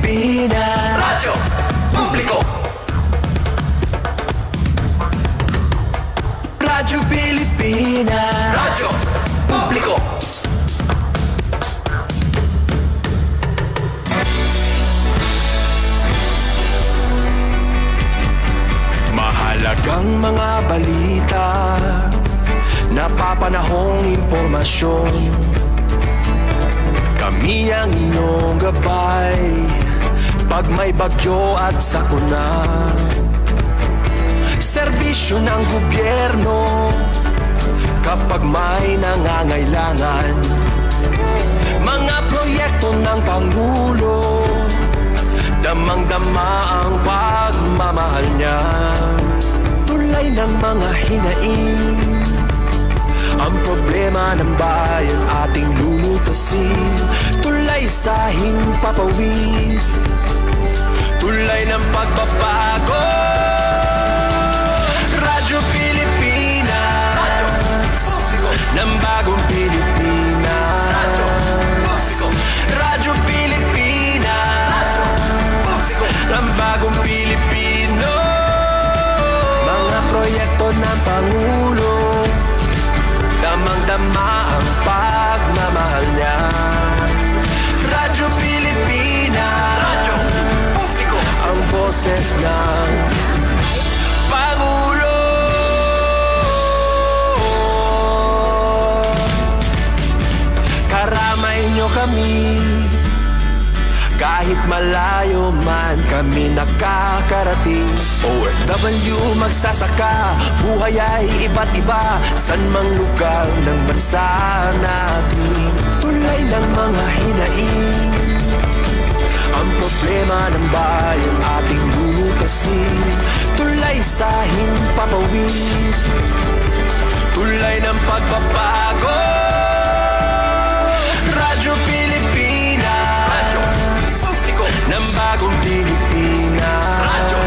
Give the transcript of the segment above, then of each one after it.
Pilipinas. Radyo Publiko. Radyo Pilipinas. Radyo Publiko. Mahalagang mga balita, napapanahong impormasyon. Kami ang inyong gabay pag may bagyo at sakuna. Serbisyo ng gobyerno kapag may nangangailangan. Mga proyekto ng Pangulo, damang-dama ang pagmamahal niya. Tulay ng mga hinaing, ang problema ng bayan ating lulutasin. Tulay sa himpapawid, tulay ng pagbabago. Radyo Pilipinas, Radyo Publiko. ng bagong Pilipinas. Radyo Publiko. Radyo Pilipinas, Publiko. ng bagong Pilipino. Mga proyekto ng Pangulo, damang-dama ang pagmamahal niya. Radyo Pilipinas, Radyo Publiko. ang boses ng Pangulo. Karamay niyo kami, kahit malayo man kami nakakarating. OFW magsasaka, buhay ay iba't iba, san mang lugar ng bansa natin. Tulay ng mga hinaing, ang problema ng bayan ating lulutasin. Tulay sa himpapawid, tulay ng pagbabago. Radyo Pilipinas, Radyo Publiko. ng bagong Pilipinas. Radyo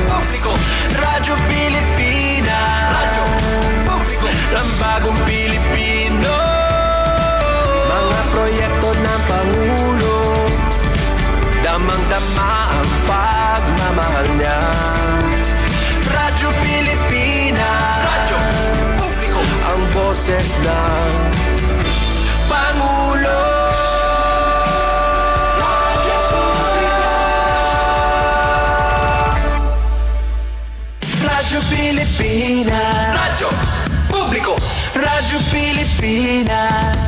Publiko. Radyo Pilipinas, Radyo Publiko. ng bagong Pilipino. Mga proyekto ng Pangulo, damang-dama ang pagmamahal niya. Radyo Pilipinas, Radyo Publiko. ang boses ng Pangulo. Radyo Pilipinas, Radyo Publiko. Radyo Pilipinas.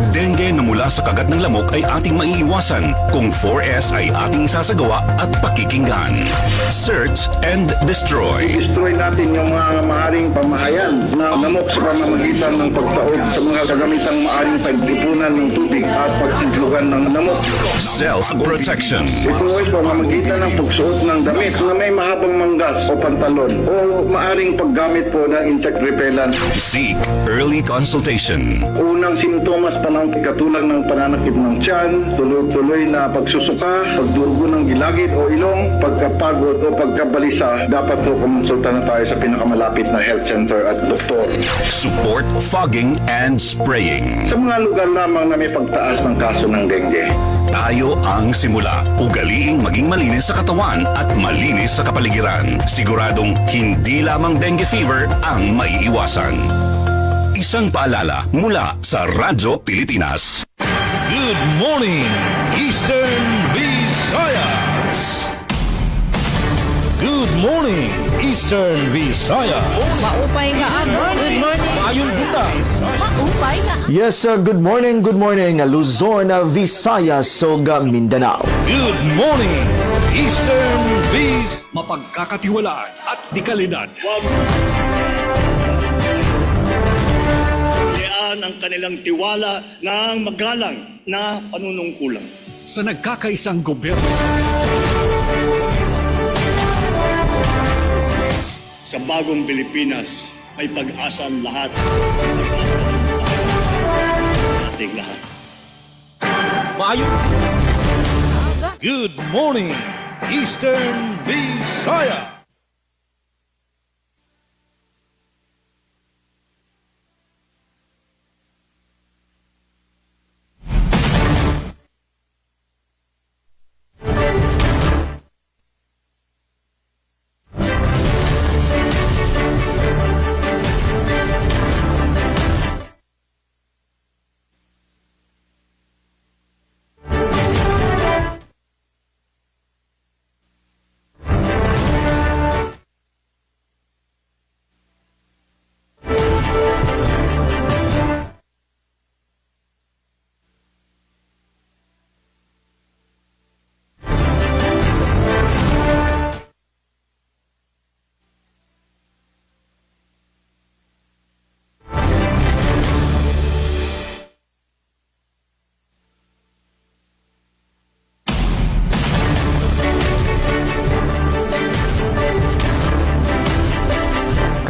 Dengue na mula sa kagat ng lamok ay ating maiiwasan kung 4S ay ating sasagawa at pakikinggan. Search and destroy. Destroy natin yung mga maaring pamahayan na lamok sa pamamagitan ng pagsaod sa mga kagamitang maaring pagdipunan ng tubig at pagsiglugan ng lamok. Self-protection. Ito ay pamamagitan ng pagsuot ng damit na may mahabang manggas o pantalon o maaring paggamit po ng insect repellent. Seek early consultation. Unang sintomas pa ng katulad ng pananakit ng tiyan, tuloy-tuloy na pagsusuka, pagdurugo ng gilagid o ilong, pagkapagod o pagkabalisa, dapat po kumonsulta na tayo sa pinakamalapit na health center at doktor. Support fogging and spraying. Sa mga lugar lamang na may pagtaas ng kaso ng dengue, Tayo ang simula. Ugaliing maging malinis sa katawan at malinis sa kapaligiran. Siguradong hindi lamang dengue fever ang maiiwasan. Isang paalala mula sa Radyo Pilipinas. Good morning, Eastern Visayas! Good morning, Eastern Visayas! Maupay ka, good morning. Ayun buta! Maupay ka. Yes, good morning, Luzon, Visayas, ug Mindanao. Good morning, Eastern Visayas! Mapagkakatiwalaan at dekalidad. Yan ang kanilang tiwala ng magalang na panunungkulan. Sa nagkakaisang gobyerno. Sa bagong Pilipinas, may pag-asa ang lahat. Sa ating lahat. Good morning, Eastern Visayas!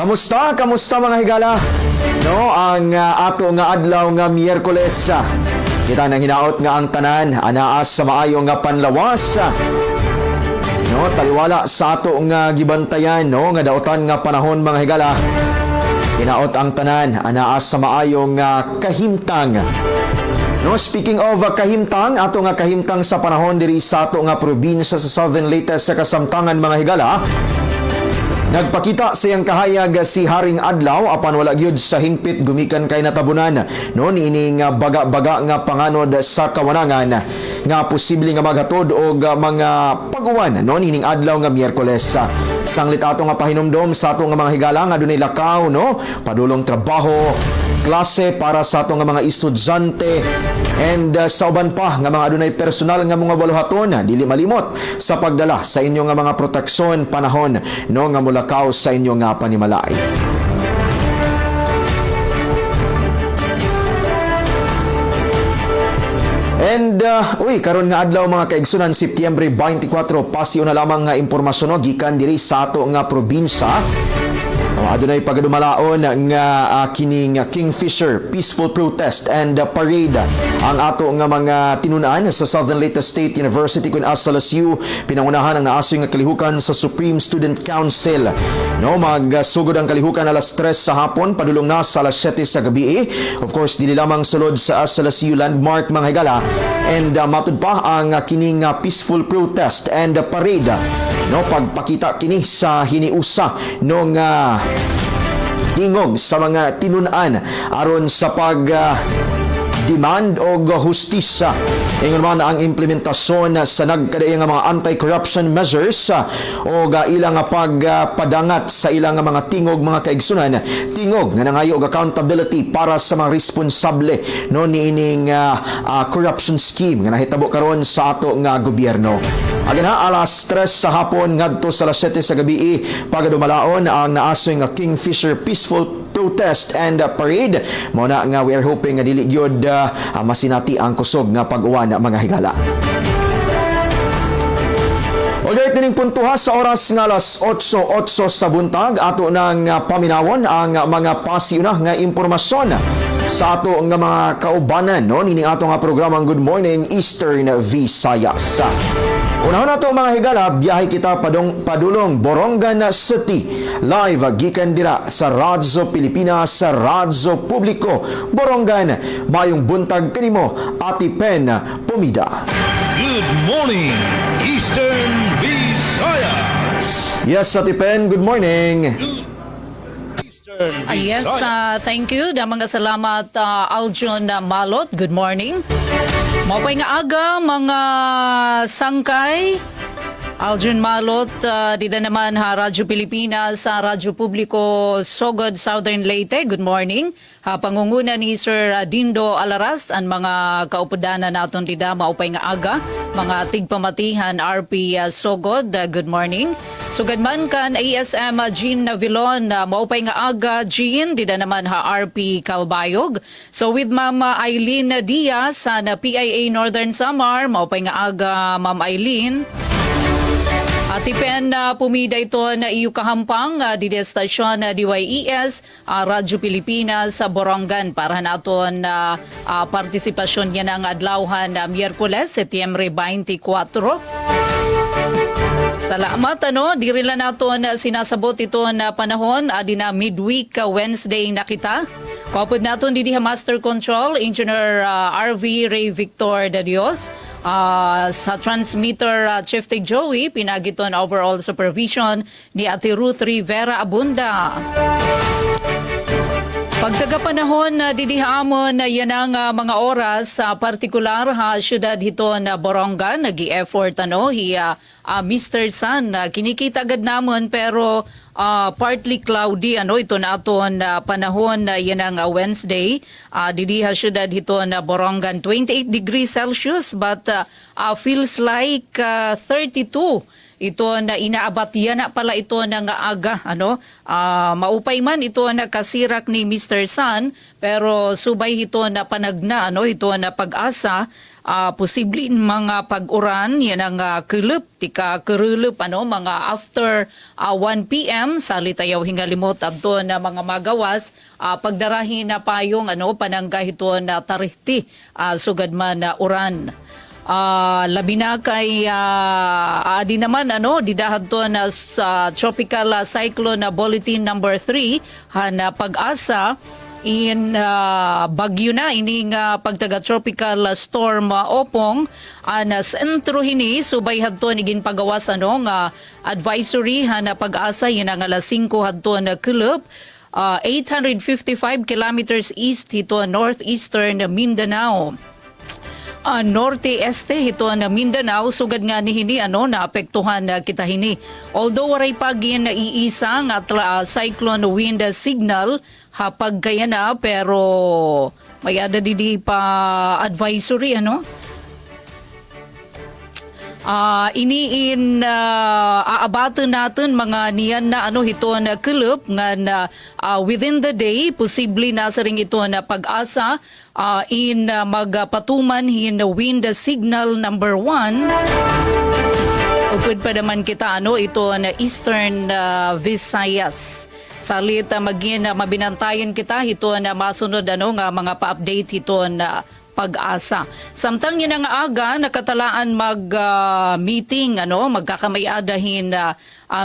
Kamusta? Kamusta mga higala? No, ang ato nga adlaw nga Miyerkules. Kita nang hinaot nga ang tanan, anaas sa maayo nga panlawas. No, taliwala sa ato nga gibantayan, no, nga daotan nga panahon mga higala. Hinaot ang tanan, anaas sa maayo nga kahimtang. No, speaking of kahimtang, ato nga kahimtang sa panahon diri sa ato nga probinsya sa Southern Leyte sa kasamtangan mga higala. Nagpakita siyang kahayag si Haring Adlaw apan wala gyud sa hingpit gumikan kay natabunan no niining baga-baga nga panganod sa kawanangan nga posible nga maghatod og mga paguwan no niining adlaw nga Miyerkules. Sanglit ato nga pahinumdom sa ato nga mga higala nga dunay lakaw no padulong trabaho, klase para sa ato nga mga estudyante and sa uban pa nga mga adunay personal nga mga baluhaton dili malimot sa pagdala sa inyo nga mga proteksyon panahon no nga mulakaw sa inyo nga panimalay. And karon nga adlaw mga kaigsunan Setyembre 24 pasyo na lamang nga impormasyon no, gikan diri sa ato nga probinsya. Adunay pagadumalaon nga kining Kingfisher Peaceful Protest and Parade ang ato nga mga tinunaan sa Southern Leyte State University kun asa LSU pinangunahan ang naasoy nga kalihukan sa Supreme Student Council. No, magsugod ang kalihukan alas 3 sa hapon padulong na sa alas 7 sa gabi. Of course, dili lamang sulod sa LSU landmark mga higala and matud pa ang kining Peaceful Protest and Parade. No, pagpakita kini sa hiniusa nung tingog sa mga tinunan aron sa pag demand o hustisya. Ingon man ang implementasyon sa nagkadaiyang mga anti-corruption measures o ilang pagpadangat sa ilang mga tingog mga kaigsunan. Tingog nga nangayo og accountability para sa mga responsable no niining corruption scheme nga nahitabo karon sa ato nga gobyerno. Agana alas 3 sa hapon ngadto sa alas 7 sa gabi pagadumalaon ang naasoy nga Kingfisher Peaceful Protest and Parade. Mao na nga we are hoping nga dili gyud masinati ang kusog nga pag-uwan mga higala. Alright, nining puntuha sa oras nga alas 8:08 sa buntag ato nang paminawon ang mga pasiuna nga impormasyon sa ato nga mga kaubanan no nining ato nga programang Good Morning Eastern Visayas. Unahon nato mga higala, biyahe kita padulong Borongan City. Live gikan dira sa Radyo Pilipinas sa Radyo Publiko. Borongan, mayong buntag kanimo, Ati Pen Pumida. Good morning, Eastern Visayas. Yes, Ati Pen, good morning. Eastern Yes, Visayas. thank you. Damang salamat Aljon Malot. Good morning. Mapay nga aga mga sangkay. Aljon Malot, dida naman Radyo Pilipinas sa Radyo Publiko Sogod Southern Leyte. Good morning. Pangunguna ni Sir Dindo Alaras ang mga kaupudanan naton dida maupay nga aga. Mga tigpamatihan RP Sogod. Good morning. Sugad man kan ASM Jean Navilon, maupay nga aga Jean, dida naman RP Calbayog. So with Ma'am Eileen Diaz sa PIA Northern Samar, maupay nga aga Ma'am Eileen. Atipen pumida ito na iyo kahampang di estasyon DYES Radyo Pilipinas sa Borongan para naton partisipasyon niya ng adlawhan Miyerkules, Setyembre 24. Salamat diri lang naton sinasabot ito na panahon adina midweek Wednesday na kita. Kapod naton di Master Control Engineer RV Ray Victor de Dios. Sa transmitter Chief Tig Joey, pinagiton overall supervision ni Ate Ruth Rivera Abunda. Pagtagapanahon didihamon yan ang mga oras partikular syudad hito na Borongan nagi-effort Mr. Sun kinikita agad namon pero partly cloudy ito na aton panahon yan ang Wednesday didiha syudad hito na Borongan 28 degrees Celsius but feels like 32. Ito na inaabat yan na pala ito na nga aga. Maupay man ito na kasirak ni Mr. Sun pero subay ito na panagna. Ito na pag-asa posibleng mga pag-uran yan ang kulop tika kerulup mga after 1 PM sa litayaw hingalimot adto na mga magawas pagdarahin na payong panangga ito na tarihti sugad man na uran. Labi na kay adi naman didahad to na sa tropical cyclone na bulletin number 3 na pag-asa in bagyo na ining pagtaga tropical storm opong na sentro hini subay hadto ni ginpagawas nga advisory na pag-asa yun ang alas 5 hadto na kulop 855 kilometers east ito northeastern Mindanao. Norte-este ito na Mindanao sugad nga ni hini naapektuhan kita hini. Although waray pagin na iisa nga cyclone wind signal hapag kaya na pero may ada didi pa advisory iniin aabato natin mga niyan na hito na kulop nga na within the day posible na sa ring ito na pag-asa in magpatuman hin wind signal number 1. Upod pa naman kita ito na Eastern Visayas. Salit maging mabinantayan kita ito na masunod nga mga pa-update ito na pag-asa. Samtang yun ang aga, nakatalaan mag-meeting, magkakamayadahin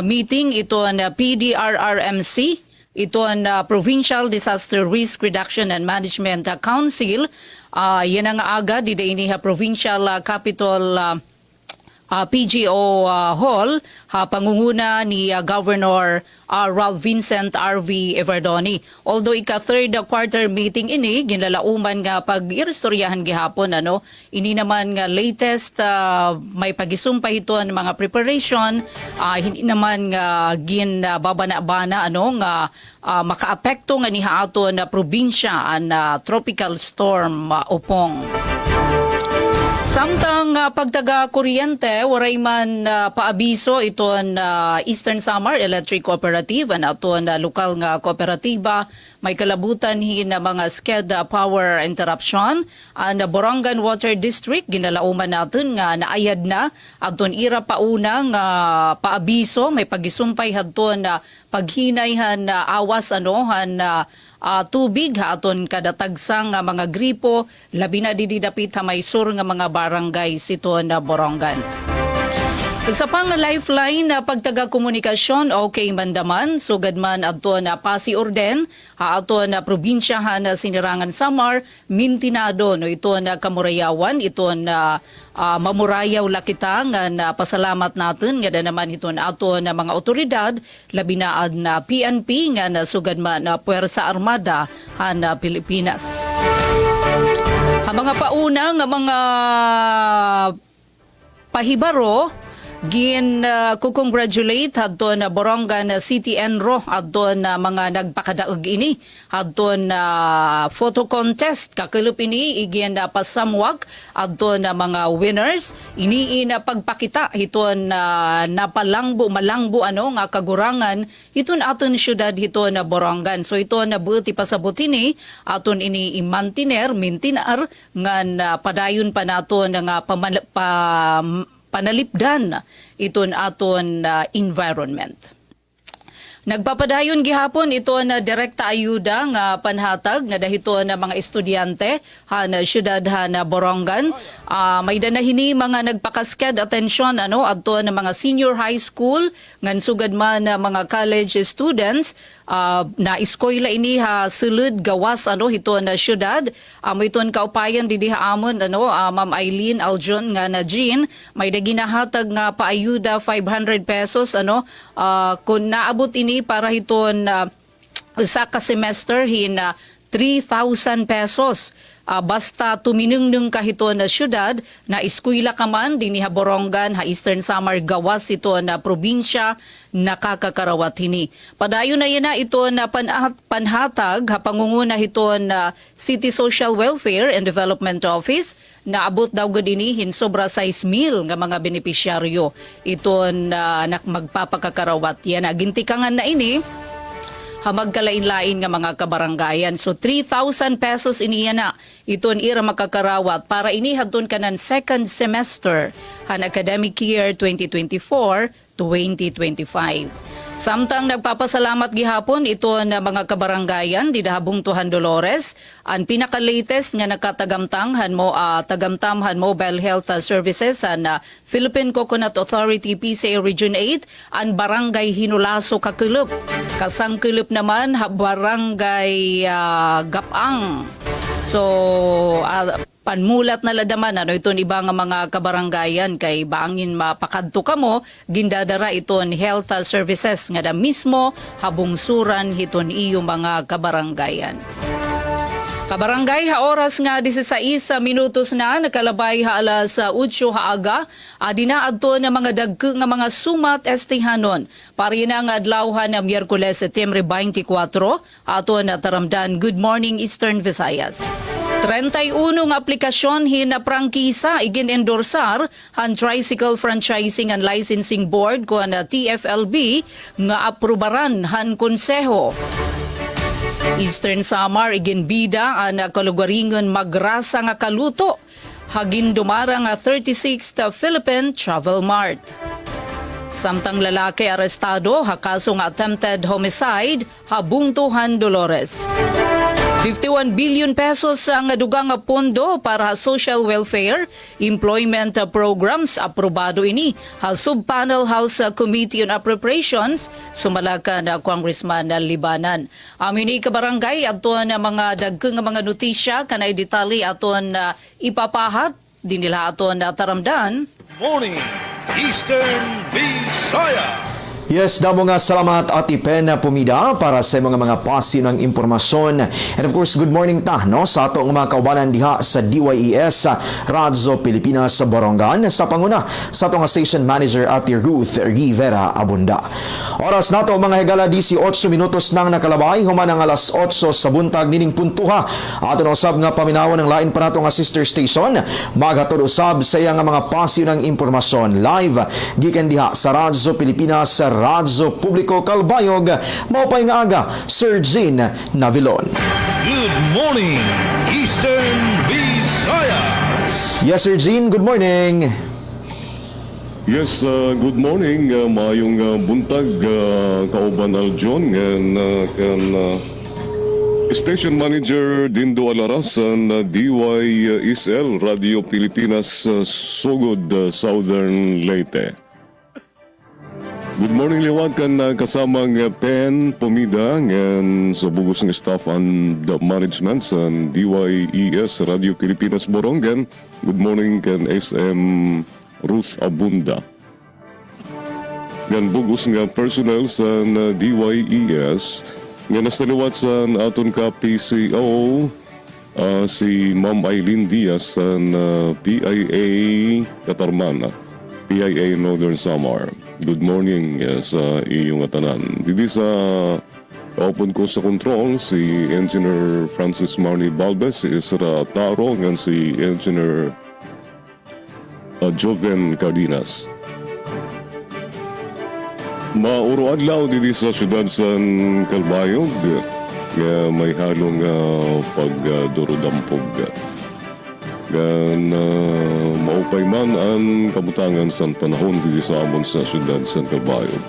meeting ito na PDRRMC, ito na Provincial Disaster Risk Reduction and Management Council. Yan ang aga, didainiha Provincial Capital PGO Hall, pangunguna ni Governor Ralph Vincent R.V. Everdoni. Although ika-third quarter meeting ini, ginlalauman nga pag-irestoryahan gihapon, ini naman nga latest may pagisumpay ito ng mga preparation, hindi naman nga ginbabana-bana nga makaapekto nga ni haato na probinsya na tropical storm Opong. Samtang pagtaga kuryente, waray man paabiso ito Eastern Samar Electric Cooperative na ito na lokal nga kooperatiba may kalabutan hin na mga sked power interruption na Borongan Water District ginalauman natin nga naayad na aton ira pauna nga paabiso may pagisumpay hadto na paghinayhan na awas tubig aton kada tagsang nga mga gripo labi na didapit ha may sur nga mga barangays ito na Borongan. Isa pang lifeline na pagtaga komunikasyon okay mandaman sugad man adto na Pasi Orden ato na probinsya na Sinirangan Samar Mintinado ito na Kamurayawan ito na mamurayaw lakita nga na pasalamat natin nga naman ito na ato na mga otoridad labi na PNP nga na sugad man na Puwersa Armada na Pilipinas. Ang mga pauna nga mga pahibaro kukongratulate hadto na Borongan City Enro hadto na mga nagpakadaog ini hadto na photo contest kakulop ini igin pasamwak hadto na mga winners ini pagpakita ito na napalangbo malangbo nga kagurangan iton aton syudad ito na Borongan so ito na buti pasabot ini aton ini maintener nga padayon pa nato nga panalipdan iton aton environment. Nagpapadayon gihapon ito na direkta ayuda nga panhatag nga dahito na mga estudyante na syudad na Borongan. May danahini mga nagpakasked atensyon adto na mga senior high school ngan sugad man na mga college students na eskwela ini sulod gawas hito na syudad. Iton kaupayan didiha amon Ma'am Eileen Aljon nga na Jean may daginahatag nga paayuda 500 pesos kung naabot ini para hiton sa ka semester hin 3,000 pesos. Basta tuminungnung kahito na syudad na eskwela ka man din ha Borongan ha Eastern Samar gawas ito na probinsya nakakakarawat hini. Padayon na yan na ito na panhatag ha pangunguna ito na City Social Welfare and Development Office na abot daw gadinihin sobra 6,000 nga mga benepisyaryo ito na magpapakakarawat yan. Gintikangan na ini hamag kalain-lain nga mga kabaranggayan. So 3,000 pesos iniya na iton ira makakarawat para inihadton kanan second semester han academic year 2024-2025. Samtang nagpapasalamat gihapon ito na mga kabaranggayan di dahabong Tuhan Dolores ang pinaka-latest nga nakatagamtanghan mo tagamtamhan Mobile Health Services and Philippine Coconut Authority PCA Region 8 ang Barangay Hinulaso Kakulup. Kasang Kulup naman Barangay Gapang. So panmulat na ladaman iton iba nga mga kabaranggayan kay baangin mapakadto kamo gindadara iton health services nga da mismo habungsuran hiton iyo mga kabaranggayan. Kabarangay ha oras nga 16 minutos na nakalabay ha alas 8 haaga adina adto na mga dagko nga mga sumat estihanon pari na nga adlawhan na Miyerkules Setyembre 24 ato na taramdan. Good morning Eastern Visayas. 31 nga aplikasyon hinaprangkisa igin-endorsar han Tricycle Franchising and Licensing Board ko na TFLB nga aprubaran han konseho. Eastern Samar iginbida ang kalugaringon magrasa nga kaluto hagin dumara nga 36th Philippine Travel Mart. Samtang lalaki arestado hakaso nga attempted homicide habung Tuhan Dolores. 51 billion pesos ang dugang pondo para social welfare employment programs aprobado ini ha Subpanel House Committee on Appropriations sumalakan na Congressman Libanan. Amini kabarangay aton mga dagkeng mga notisya kanay detalye aton ipapahat dinila aton taramdan. Morning, Eastern Visayas. Yes, damo nga salamat Ati Pen Pumida para sa mga pasinang impormasyon. And of course, good morning ta no sa atong mga kaubanan diha sa DYES Radyo Pilipinas sa Borongan sa panguna sa atong station manager Ati Ruth Rivera Abunda. Oras nato mga higala 18 minutos nang nakalabay human ang alas 8 sa buntag nining puntuha. Aton usab nga paminawan ng lain pa nato nga sister station maghatod usab sa iya nga mga pasinang impormasyon live gikan diha sa Radyo Pilipinas sa Radyo Publiko Calbayog, maupay nga aga, Sir Jean Navilon. Good morning, Eastern Visayas. Yes, Sir Jean, good morning. Yes, good morning. Maayong buntag, kauban Aljon, Station Manager Dindo Alaras ng DYSL Radio Pilipinas Sugod, Southern Leyte. Good morning liwat kan kasamang Pen Pumida ng sa bugos ng staff and the management sa DYES Radio Pilipinas Borongan. Good morning kan SM Ruth Abunda. Gan bugos nga personnel sa DYES nga nastaliwat sa aton ka PCO si Ma'am Eileen Diaz sa PIA Katarmana, PIA Northern Samar. Good morning sa iyong atanan. Didi sa open ko sa control si Engineer Francis Marnie Balbes, si Isra Taro, and si Engineer Joven Cardenas. Mauro adlaw didi sa syudad sa Calbayog, may halong pagdurudampog. Gan maupay man ang kabutangan sa panahon dito sa amon sa syudad sa Calbayog.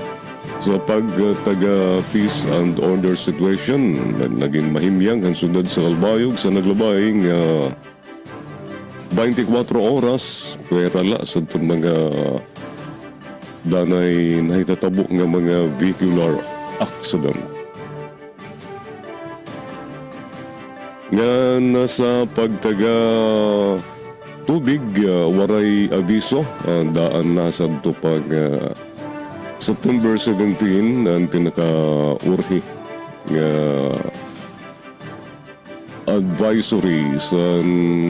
Sa pagtaga peace and order situation, naging mahimyang ang syudad sa Calbayog sa naglabaying 24 oras perala sa itong mga danay nahitatabo nga mga vehicular accident. Nga nasa pagtaga tubig, waray abiso, daan na sa pag September 17 ang pinaka-urhi nga advisory sa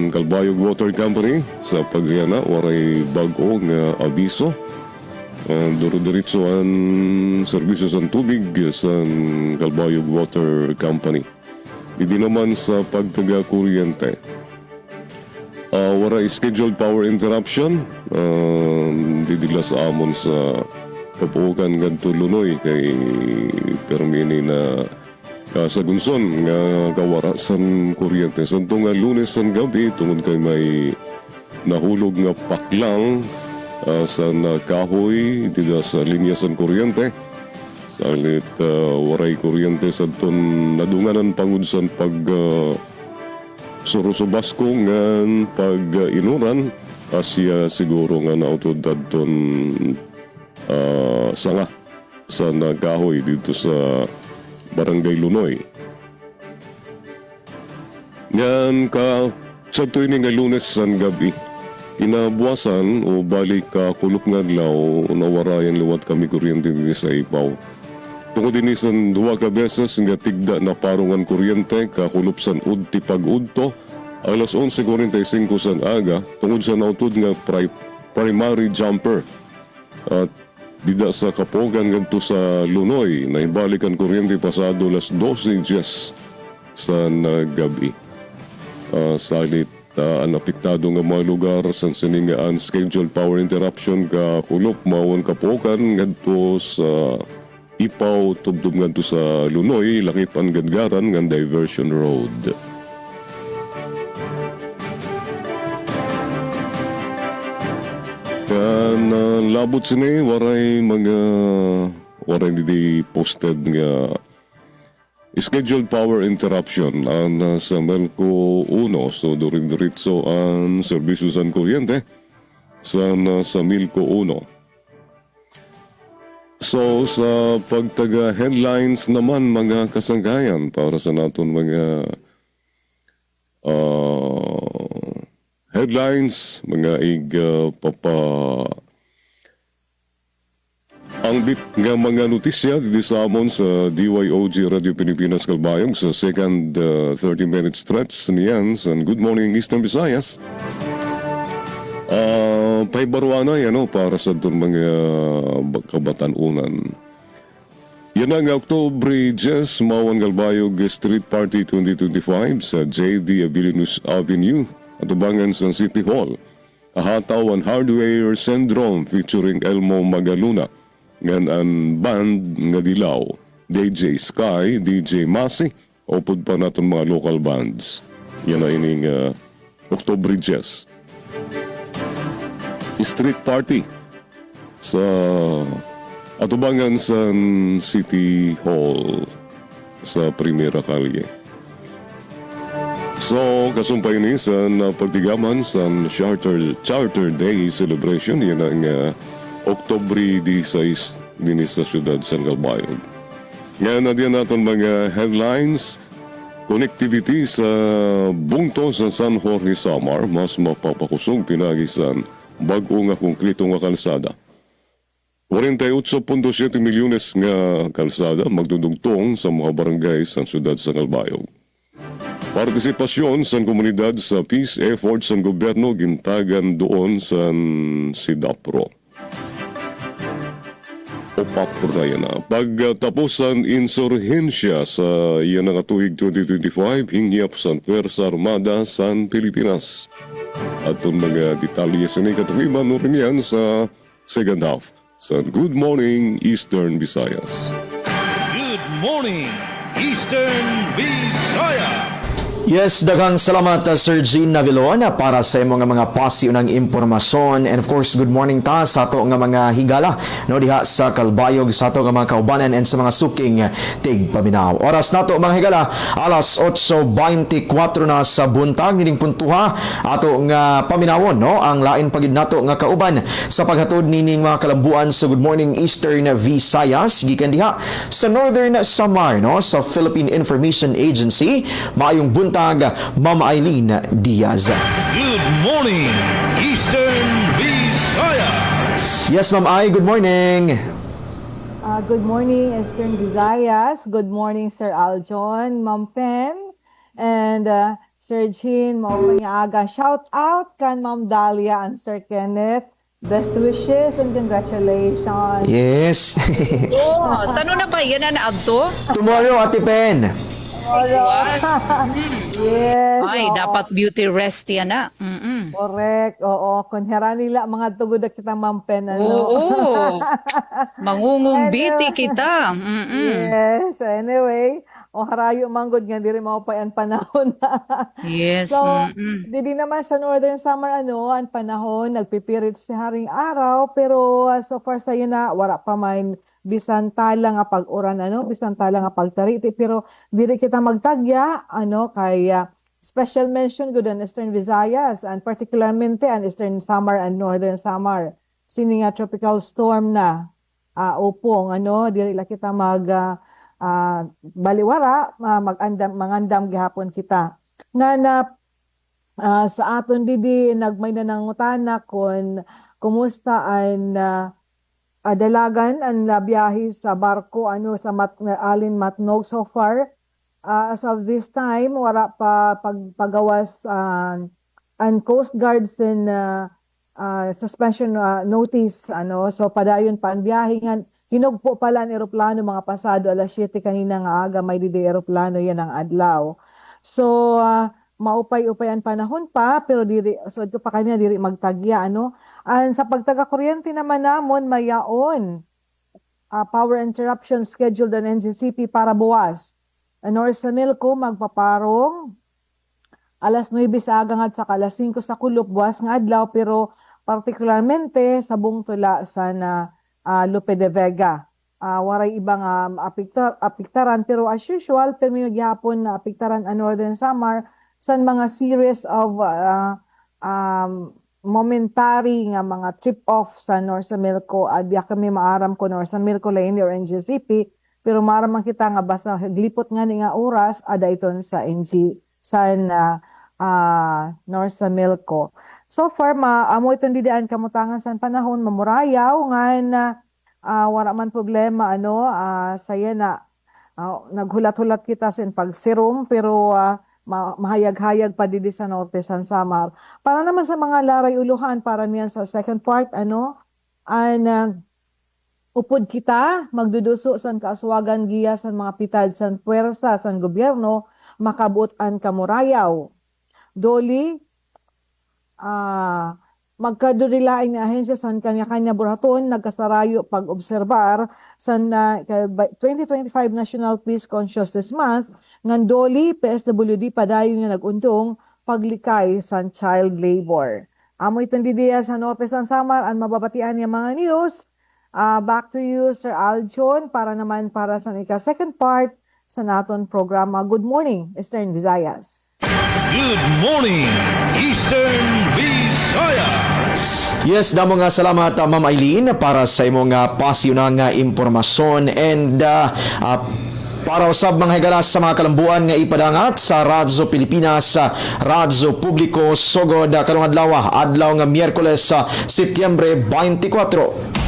Calbayog Water Company sa pagyana, waray bago nga abiso. Duro-diritso ang serbisyo sa tubig sa Calbayog Water Company. Hindi naman sa pagtaga kuryente. Wala scheduled power interruption. Didila sa amon sa kapuukan ganito lunoy kay permini na sa Gunson nga kawara san kuryente. Sa nga Lunes san gabi tungod kay may nahulog nga paklang sa kahoy dito sa linya san kuryente. Salit waray kuryente sa ton nadunganan pangud san pag surusubasko ngan pag inuran asya siguro nga nautod dadton sanga sa nagahoy dito sa Barangay Lunoy. Yan ka sa tuwing nga Lunes san gabi kinabuasan o balik ka kulop nga adlaw nawarayan liwat kami kuryente dito sa Ipaw. Tungod din isan 2 ka beses nga tigda na parungan kuryente kakulop san udti pag-udto alas 11:45 san aga tungod sa nautod nga primary jumper at dida sa Kapogan ngadto sa Lunoy na ibalikan kuryente pasado alas 12:10 sa gabi. Salit ang apektado nga mga lugar sa sining nga unscheduled power interruption kakulop mawon Kapogan ngadto sa Ipaw tubtub ngadto sa Lunoy lakip ang Gadgaran nga diversion road. Kan labot sini waray di posted nga scheduled power interruption ang sa Melco 1 so diretso ang serbisyo sa kuryente sa Milco 1. So sa pagtaga headlines naman mga kasangkayan para sa naton mga headlines mga ang bit nga mga notisya dito sa amon sa DYOG Radio Pilipinas Kalbayog sa second 30-minute stretch niyan sa Good Morning Eastern Visayas. Paibaruana yan para sa itong mga kabatanunan. Yan ang October 10, Mawang Galbayog Street Party 2025 sa JD Abilinus Avenue at ubangan sa City Hall. Ahataw ang Hardware Syndrome featuring Elmo Magaluna ngan ang band nga Dilaw, DJ Sky, DJ Masi, upod pa natin mga local bands. Yan na ining October 10. Street party sa atubangan sa City Hall sa Primera Calle. So, kasumpay ni sa pagtigaman sa Charter Day celebration yan ang Oktobre 16 din sa siyudad San Galbayog. Ngayon na diyan natin mga headlines. Connectivity sa bungto sa San Jorge Samar mas mapapakusog pinagisan bago nga konkreto nga kalsada. 48.7 milyones nga kalsada magdudugtong sa mga barangay sa siyudad sa Galbayog. Partisipasyon sa komunidad sa peace efforts ng gobyerno gintagan doon sa SIDAPRO. Opapro na yan na. Pagtapusan insurhensya sa iyan nga tuig 2025, hingyap sa Pwersa Armada sa Pilipinas. At itong mga detalye sa ni katuwiman no rin yan sa second half sa Good Morning Eastern Visayas. Good morning, Eastern Visayas. Yes, daghang salamat Sir Jean Navilon para sa imong mga pasiunang impormasyon, and of course good morning ta sa ato nga mga higala no diha sa Kalbayog sa ato nga mga kaubanan and sa mga suking tigpaminaw. Oras nato mga higala alas 8:24 na sa buntag nining puntuha ato nga paminawon no ang lain pagid nato nga kauban sa paghatod nining mga kalambuan sa Good Morning Eastern Visayas gikan diha sa Northern Samar no sa Philippine Information Agency. Maayong buntag Ma'am Eileen Diaz. Good morning, Eastern Visayas. Yes, Ma'am Ai, good morning. Good morning, Eastern Visayas. Good morning, Sir Aljon, Ma'am Pen, and Sir Jean, Ma'am Panyaga. Shout out kan Ma'am Dahlia and Sir Kenneth. Best wishes and congratulations. Yes. Oh, saan na ba yan na adto? Tomorrow, Ate Pen. Yes. Ay, oo. dapat beauty rest yan na. Correct. Oo. Kunyara nila mga tugod na kitang mampen. Ano? Oo. Mangungumbiti kita. Yes. Anyway, o harayo manggod nga diri mao pa ang panahon. Yes. So, di naman sa Northern Summer ang panahon nagpipirit si haring araw pero so far sayo na wala pa man bisan tala nga pag-uran bisan tala nga pagtariti pero diri kita magtagya kay special mention gud ang Eastern Visayas and particularmente ang Eastern Samar and Northern Samar. Sini nga tropical storm na upong diri la kita baliwara mangandam gihapon kita nga na sa aton didi nagmay na nangutana kon kumusta ang dalagan ang biyahe sa barko sa Alin Matnog so far as of this time wala pa pagawas ang Coast Guards in suspension notice so padayon pa ang biyahe nga hinugpo pala ang eroplano mga pasado alas 7 kanina nga aga may didi eroplano yan ang adlaw. So maupay-upay ang panahon pa pero diri so ito pa kanina diri magtagya and sa pagtaga kuryente naman namon mayaon power interruption scheduled ang NGCP para buwas. Sa Milco magpaparong alas 9 sa aga ngadto sa alas 5 sa kulop buwas nga adlaw pero partikularmente sa buong tula sa Lope de Vega. Waray ibang apiktaran pero as usual pero may maghapon na apiktaran ang Northern Samar sa mga series of momentary nga mga trip off sa North Milco diya kami maaram ko North Milco Lane or NGCP pero maaram man kita nga basta glipot nga ni nga oras ada iton sa North Milco. So far amo itong didaan kamutangan sa panahon mamurayaw nga wala man problema saya na naghulat-hulat kita sa pagsirum pero mahayag-hayag pa didi sa Norte San Samar. Para naman sa mga laray uluhan para niyan sa second part upod kita magduduso san kaaswagan giya sa mga pitad san puwersa san gobyerno makabutan kamurayaw. Doli magkadurilaing na ahensya san kanya-kanya buraton nagkasarayo pag-obserbar sa 2025 National Peace Consciousness Month ngan doli PSWD padayon nga nagundong paglikay sa child labor. Amoy tandidiya sa Norte San Samar ang mababatian niya mga news. Back to you Sir Aljon para naman para sa second part sa naton programa. Good morning Eastern Visayas. Good morning, Eastern Visayas. Yes, damo nga salamat Ma'am Eileen para sa imong pasyonang impormasyon and para usab mga higalas sa mga kalambuan nga ipadangat sa Radyo Pilipinas, Radyo Publiko sugod karong adlaw nga Miyerkules sa Setyembre 24.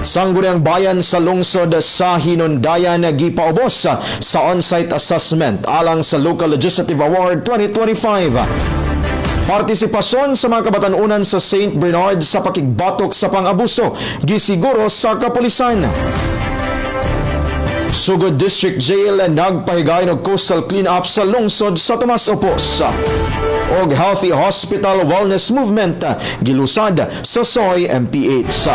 Sangguniang bayan sa lungsod sa Hinundayan gipaubos sa on-site assessment alang sa Local Legislative Award 2025. Partisipasyon sa mga kabatanunan sa St. Bernard sa pakigbatok sa pang-abuso gisiguro sa kapulisan. Sugod District Jail nagpahigay og coastal cleanup sa lungsod sa Tomas Opos. Og Healthy Hospital Wellness Movement gilusad sa Soy MPH.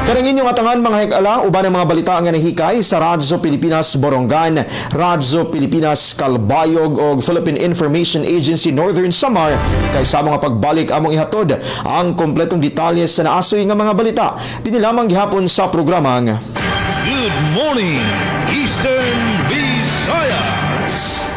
Kanang inyong atangan mga higala uban ang mga balita nga nahikay sa Radyo Pilipinas Borongan, Radyo Pilipinas Calbayog og Philippine Information Agency Northern Samar kay sa mga pagbalik among ihatod ang kompletong detalye sa naasoy nga mga balita dinhi lamang gihapon sa programang Good morning, Eastern Visayas.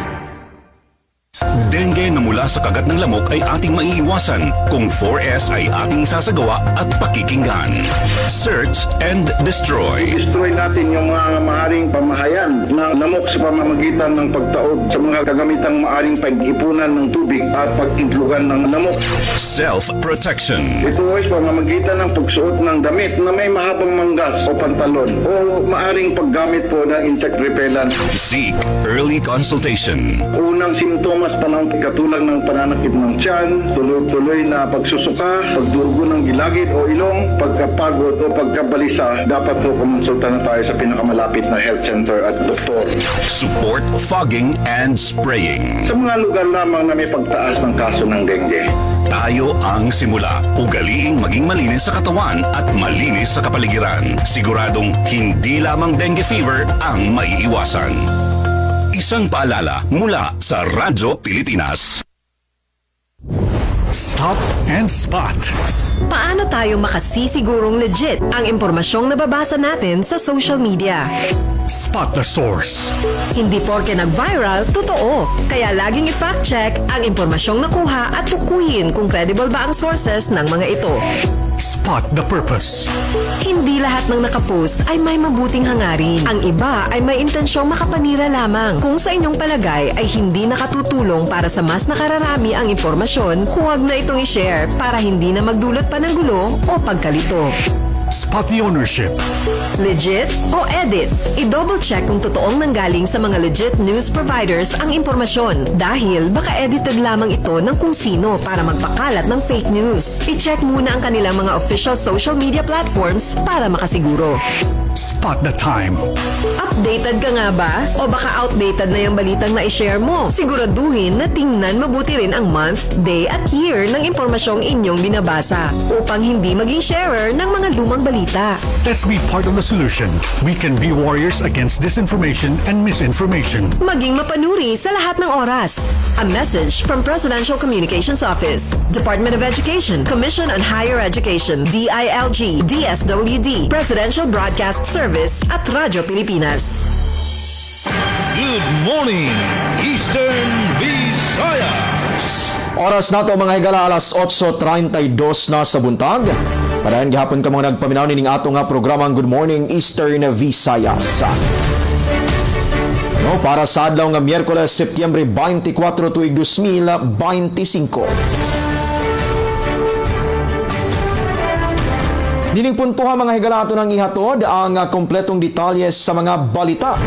Dengue na mula sa kagat ng lamok ay ating maiiwasan kung 4S ay ating sasagawa at pakikinggan. Search and destroy. Destroy natin yung mga maaring pamahayan na lamok sa pamamagitan ng pagtaob sa mga kagamitang maaring pag-ipunan ng tubig at pag-intlugan ng lamok. Self-protection. Ito ay sa pamamagitan ng pagsuot ng damit na may mahabang manggas o pantalon o maaring paggamit po ng insect repellent. Seek early consultation. Unang simptomas pa ng katulang ng pananakit ng tiyan, tuloy-tuloy na pagsusuka, pagdurugo ng gilagid o ilong, pagkapagod o pagkabalisa, dapat po kumonsulta na tayo sa pinakamalapit na health center at doktor. Support fogging and spraying. Sa mga lugar lamang na may pagtaas ng kaso ng dengue. Tayo ang simula. Ugaliing maging malinis sa katawan at malinis sa kapaligiran. Siguradong hindi lamang dengue fever ang maiiwasan. Isang paalala mula sa Radyo Pilipinas. Stop and Spot. Paano tayo makasisigurong legit ang impormasyong nababasa natin sa social media? Spot the source. Hindi porke nag-viral, totoo. Kaya laging i-fact check ang impormasyong nakuha at tukuyin kung credible ba ang sources ng mga ito. Spot the purpose. Hindi lahat ng nakapost ay may mabuting hangarin. Ang iba ay may intensyong makapanira lamang. Kung sa inyong palagay ay hindi nakatutulong para sa mas nakararami ang impormasyon, huwag na itong i-share para hindi na magdulot pa ng gulo o pagkalito. Spot the ownership. Legit o edit? I-double check kung totoong nanggaling sa mga legit news providers ang impormasyon dahil baka edited lamang ito ng kung sino para magpakalat ng fake news. I-check muna ang kanilang mga official social media platforms para makasiguro. Spot the time. Updated ka nga ba? O baka outdated na yung balitang na i-share mo? Siguraduhin na tingnan mabuti rin ang month, day at year ng impormasyong inyong binabasa upang hindi maging sharer ng mga lumang balita. Let's be part of the solution. We can be warriors against disinformation and misinformation. Maging mapanuri sa lahat ng oras. A message from Presidential Communications Office, Department of Education, Commission on Higher Education, DILG, DSWD, Presidential Broadcast Service at Radyo Pilipinas. Good morning, Eastern Visayas. Oras na to mga higala, alas 8:32 na sa buntag. Padayon gihapon ka mga nagpaminaw ning ato nga programang Good Morning Eastern Visayas. No, para sa adlaw nga Miyerkules, Setyembre 24 tuig 2025. Nining puntuha mga higala ato nang ihatod ang kompletong detalye sa mga balita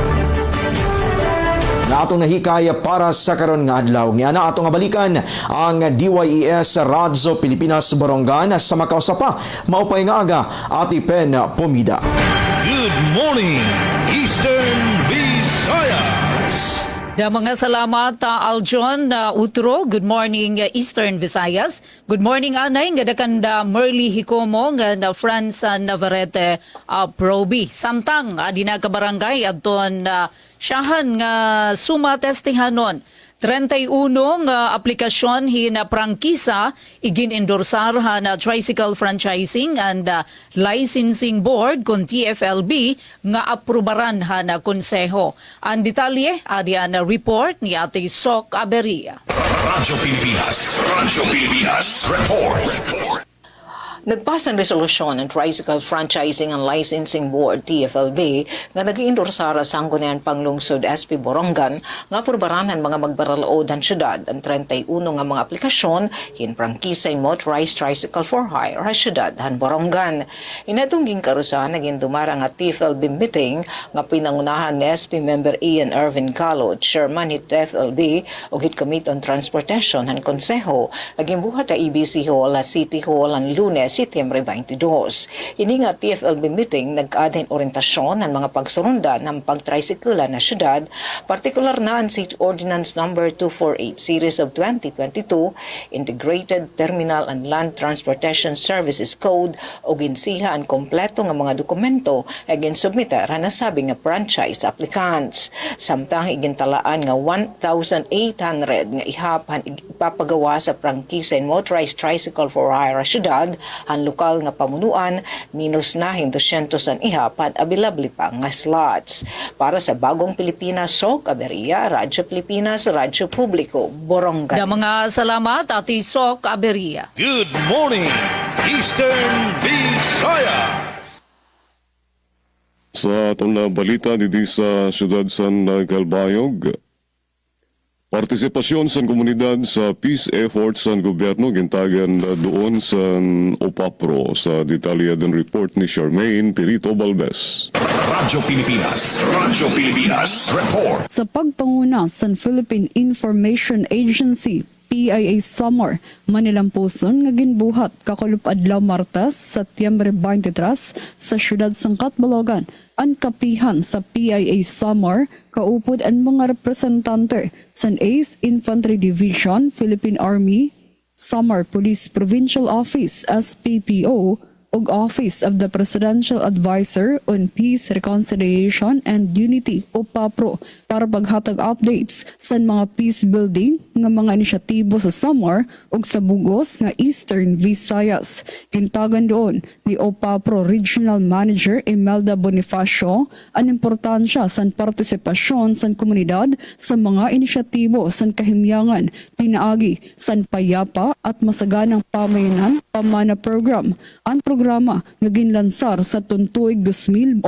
na atong nahikay para sa karon nga adlaw. Niya na atong balikan ang DYES Radyo Pilipinas Borongan sa makausapa maupay nga aga Ati Pen Pomida. Good morning, Eastern Visayas. Da mga salamat Aljon Utro. Good morning Eastern Visayas. Good morning anay nga dakanda Merly Hikomo nga na Franz Navarrete Proby. Samtang di na kabarangay adton siyahan nga suma testihanon 31 nga aplikasyon hina prangkisa igin-endorsar na Tricycle Franchising and Licensing Board kon TFLB nga aprobaran na konseho. Ang detalye adiyan na report ni Ate Sok Aberia. Radyo Pilipinas. Report. Nagpas ang resolusyon ng Tricycle Franchising and Licensing Board, TFLB, nga nag-iendorsara sa Sangguniang Panglungsod SP Borongan nga purbaranan mga magbaralaod ang syudad ang 31 nga mga aplikasyon hin prangkisa in motorized tricycle for hire sa syudad han Borongan. Inatong ginkarusa naging dumara nga TFLB meeting nga pinangunahan ni SP member Ian Irvin Calo, chairman hit TFLB o hit Committee on Transportation han Konseho, naging buhat na EBC Hall at City Hall ang Lunes, Setyembre 22. Ini nga TFLB meeting nag-adin orientasyon ng mga pagsurunda ng pagtricycula na syudad, partikular na ang City Ordinance No. 248 Series of 2022, Integrated Terminal and Land Transportation Services Code o ginsiha ang kompleto nga mga dokumento ay ginsubmita na sabi nga franchise applicants. Samtang igintalaan nga 1,800 nga ihapan ipapagawa sa prangkisa in motorized tricycle for hire syudad ang lokal nga pamunuan minus nahin 200 ang ihapan available pa nga slots. Para sa Bagong Pilipinas, Sok Aberia, Radyo Pilipinas, Radyo Publiko, Borongan. Da mga salamat Ate Sok Aberia. Good morning, Eastern Visayas. Sa atong na balita dito sa siyudad San Galbayog, partisipasyon sa komunidad sa peace efforts sa gobyerno gintagan doon sa OPAPRO. Sa detalyadong report ni Charmaine Pirito Balbes. Radyo Pilipinas. Report. Sa pagpanguna sa Philippine Information Agency, PIA Samar manilampuson nga ginbuhat kakulup adlaw Martes, Setyembre 23 sa siyudad sang Catbalogan. Ang kapihan sa PIA Samar kaupod ang mga representante sa 8th Infantry Division, Philippine Army, Samar Police Provincial Office, SPPO, ug Office of the Presidential Advisor on Peace, Reconciliation and Unity o PAPRO para paghatag updates sa mga peace building nga mga inisyatibo sa Samar ug sa bugos nga Eastern Visayas. Gintagan doon ni OPAPRO Regional Manager Imelda Bonifacio ang importansya sa partisipasyon sa komunidad sa mga inisyatibo sa kahimyangan, pinaagi sa payapa at masaganang pamayanan pamana program. Ang programa nga ginlansar sa tuntuig 2011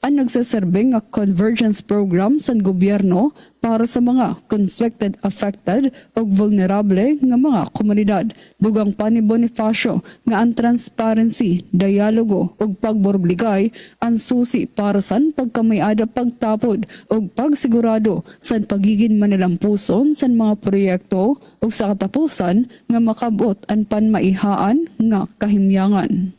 ang nagsaserbe nga convergence program sa gobyerno para sa mga conflicted, affected o vulnerable nga mga komunidad. Dugang pa ni Bonifacio nga ang transparency, dialogo o pagborbligay ang susi para sa pagkamayada pagtapod o pagsigurado sa pagiging manilampuson sa mga proyekto o sa katapusan nga makabot ang panmaihaan nga kahimyangan.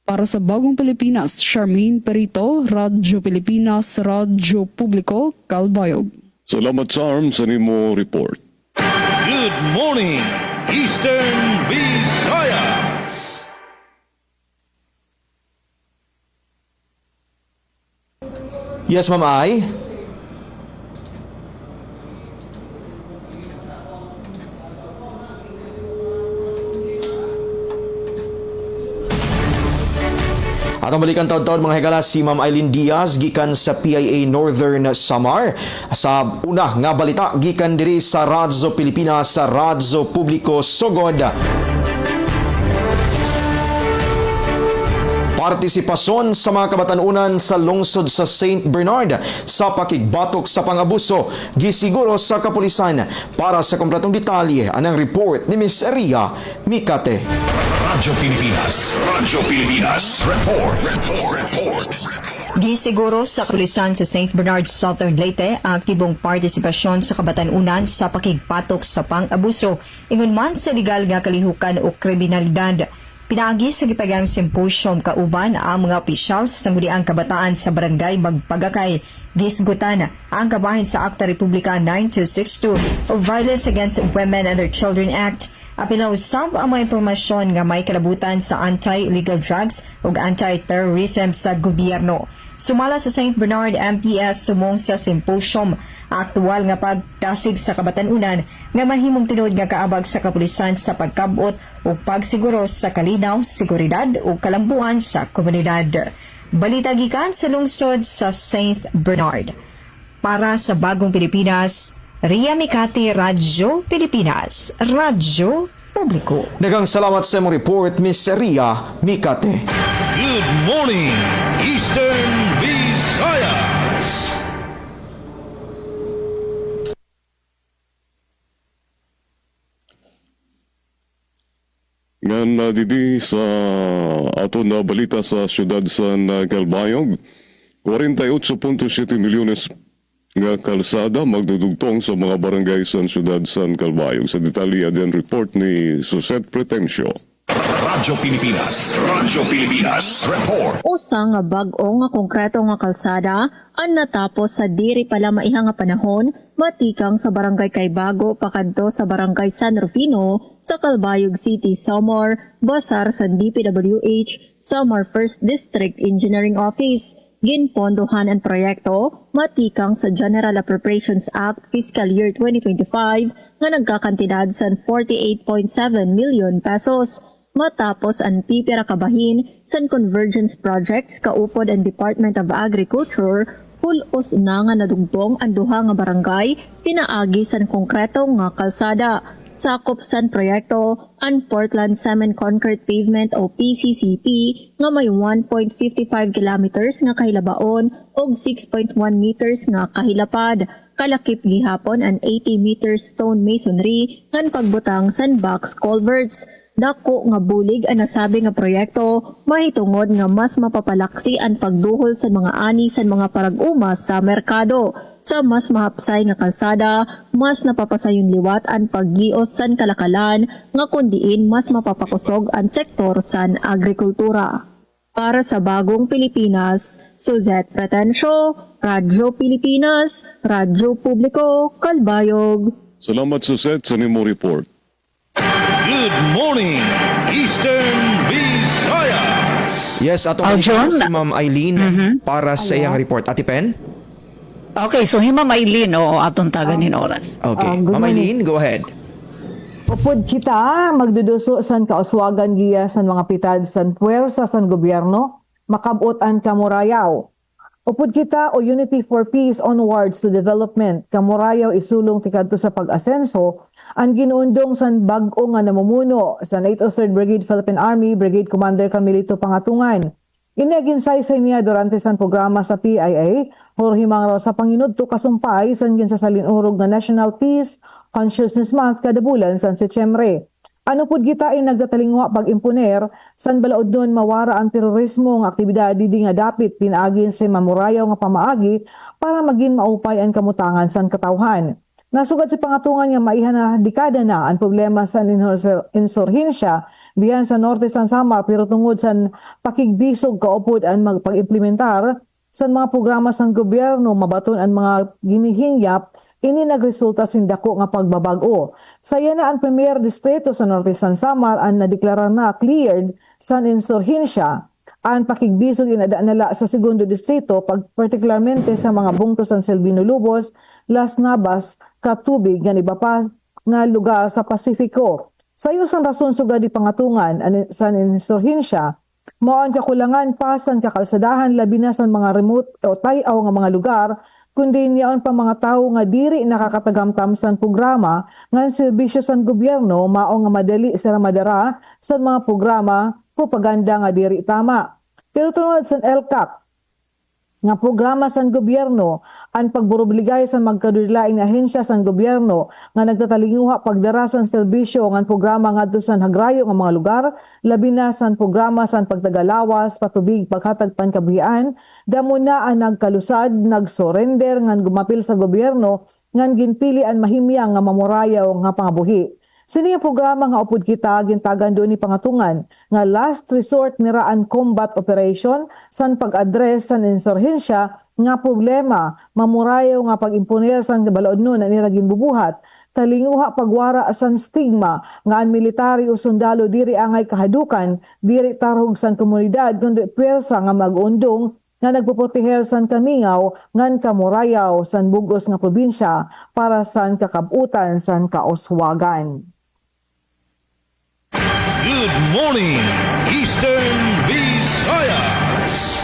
Para sa Bagong Pilipinas, Charmaine Perito, Radyo Pilipinas, Radyo Publiko, Calbayog. Salamat sa sa nimo report. Good morning, Eastern Visayas. Yes, Ma'am Ay. Atong balikan taon-taon mga higala si Ma'am Eileen Diaz gikan sa PIA Northern Samar. Sa una nga balita gikan diri sa Radyo Pilipinas sa Radyo Publiko Sugod. Partisipasyon sa mga kabatanunan sa lungsod sa St. Bernard sa pakigbatok sa pangabuso gisiguro sa kapulisan. Para sa kompletong detalye anang report ni Miss Ria Mikate. Radyo Pilipinas, report. Gisiguro sa kapulisan sa St. Bernard, Southern Leyte ang aktibong partisipasyon sa kabatanunan sa pakigpatok sa pang-abuso ingon man sa legal nga kalihukan o kriminalidad. Pinaagi sa gipagang symposium kauban ang mga opisyal sa sangguniang kabataan sa barangay Magpagakay. Gisgutan ang kabahin sa Akta Republika 9262 o Violence Against Women and Their Children Act. Apila usab ang mga impormasyon nga may kalabutan sa anti-illegal drugs o anti-terrorism sa gobyerno. Sumala sa St. Bernard MPS tumong sa symposium, aktual nga pagdasig sa kabatanunan nga mahimong tinuod nga kaabag sa kapulisan sa pagkabot o pagsiguro sa kalinaw, seguridad o kalambuan sa komunidad. Balita gikan sa lungsod sa St. Bernard. Para sa Bagong Pilipinas, Ria Mikati, Radyo Pilipinas, Radyo Publiko. Daghang salamat sa imong report, Miss Ria Mikate. Good morning, Eastern Visayas. Ngan didi sa ato na balita sa siyudad sa Calbayog, 48.7 milyones nga kalsada magdudugtong sa mga barangay sa siyudad sa Calbayog. Sa detalye din report ni Suset Pretencio. Radyo Pilipinas, report. Usa nga bag-o nga konkreto nga kalsada ang natapos sa diri pala maiha nga panahon matikang sa barangay Kaybago pakadto sa barangay San Rufino sa Calbayog City, Samar, basar sa DPWH Samar 1st District Engineering Office. Ginpondohan ang proyekto matikang sa General Appropriations Act Fiscal Year 2025 nga nagkakantidad sa 48.7 million pesos. Matapos ang pipira kabahin sa convergence projects kaupod ang Department of Agriculture, pulos na nga nadugtong ang duha nga barangay pinaagi sa konkreto nga kalsada. Sakop sa proyekto ang Portland Cement Concrete Pavement o PCCP nga may 1.55 kilometers nga kahilabaon o 6.1 meters nga kahilapad. Kalakip gihapon ang 80 meters stone masonry ngan pagbutang sandbox culverts. Dako nga bulig ang nasabi nga proyekto mahitungod nga mas mapapalaksi ang pagduhol sa mga ani sa mga parag-uma sa merkado. Sa mas mahapsay nga kalsada, mas napapasayon liwat ang paggios san kalakalan nga kundiin mas mapapakusog ang sektor san agrikultura. Para sa Bagong Pilipinas, Suzette Pretencio, Radyo Pilipinas, Radyo Publiko, Kalbayog. Salamat Suset sa nimo report. Good morning, Eastern Visayas. Yes, atong Aljon? si Ma'am Eileen para sa iyang report. Ati Pen? Okay, so Ma'am Eileen, atong taganin oras. Okay. good Ma'am morning. Eileen, go ahead. Upod kita, magduduso san kauswagan giya san mga pitad san puwersa san gobyerno, makabutan kamurayaw. Upod kita o Unity for Peace onwards to development, kamurayaw isulong tikadto sa pag-asenso, ang ginuundong san bag-o nga namumuno sa 803rd Brigade Philippine Army, Brigade Commander Camilito Pangatungan. Inaginsaysay niya durante san programa sa PIA, himang raw sa panginudto kasumpay san ginsasalinurog nga National Peace Consciousness Month kada bulan san Setyembre. Ano pud kita ay nagdatalingwa pag-imponer san balaod nun mawara ang terorismo nga aktibidad didi nga dapit pinaagin sa mamurayaw nga pamaagi para maging maupay ang kamutangan san katawhan. Nasugad sa pangatungan nga maihan na dekada na ang problema sa insurhensya biyan sa Norte San Samar pero tungod sa pakigbisog kaupod ang magpag-implementar sa mga programa sa gobyerno mabaton ang mga ginihingyap ini nagresulta sin dako nga pagbabago. Saya na ang premier distrito sa Norte San Samar ang nadeklara na cleared sa insurhensya. Ang pakigbisog inada nala sa segundo distrito particularmente sa mga bungto San Silvino Lubos, Las Navas, Katubig nga iba pa nga lugar sa Pasifiko. Sayo sang rason sugad di pangatungan sa insurhensya mao ang kakulangan pasan kakalsadahan labi na sa mga remote o tayaw nga mga lugar kundi niyaon pa mga tao nga diri nakakatagamtam sa programa nga serbisyo sa gobyerno mao nga madali sila madara sa mga programa propaganda nga diri tama. Pero tungod sa LCAP nga programa sa gobyerno ang pagburobligay sa magkadulaing ahensya sa gobyerno nga nagtatalinguha pagdara sa serbisyo nga programa ngadto sa hagrayo nga mga lugar labi na sa programa sa pagtagalawas patubig paghatag pankabuhian damo na ang nagkalusad nagsurrender nga gumapil sa gobyerno nga ginpili ang mahimyang nga mamurayaw nga pangabuhi. Sini nga programa nga upod kita gintagan doon ni pangatungan nga last resort niraan combat operation san pag-address san insurhensya nga problema mamurayaw nga pag-imponer san balaod nun na nila ginbubuhat talinguha pagwara san stigma nga ang military o sundalo diri angay kahadukan diri tarhog san komunidad kundi pwersa nga mag-undong nga nagpoproteher san kamingaw ngan kamurayaw san bugos nga probinsya para san kakabutan san kauswagan. Good morning, Eastern Visayas.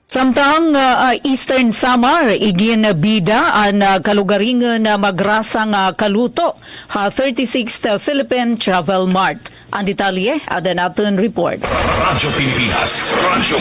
Samtang Eastern Samar, igin bida ang kalugaringan na magrasang kaluto, 36th Philippine Travel Mart. Ang detalye, ada natin report. Radyo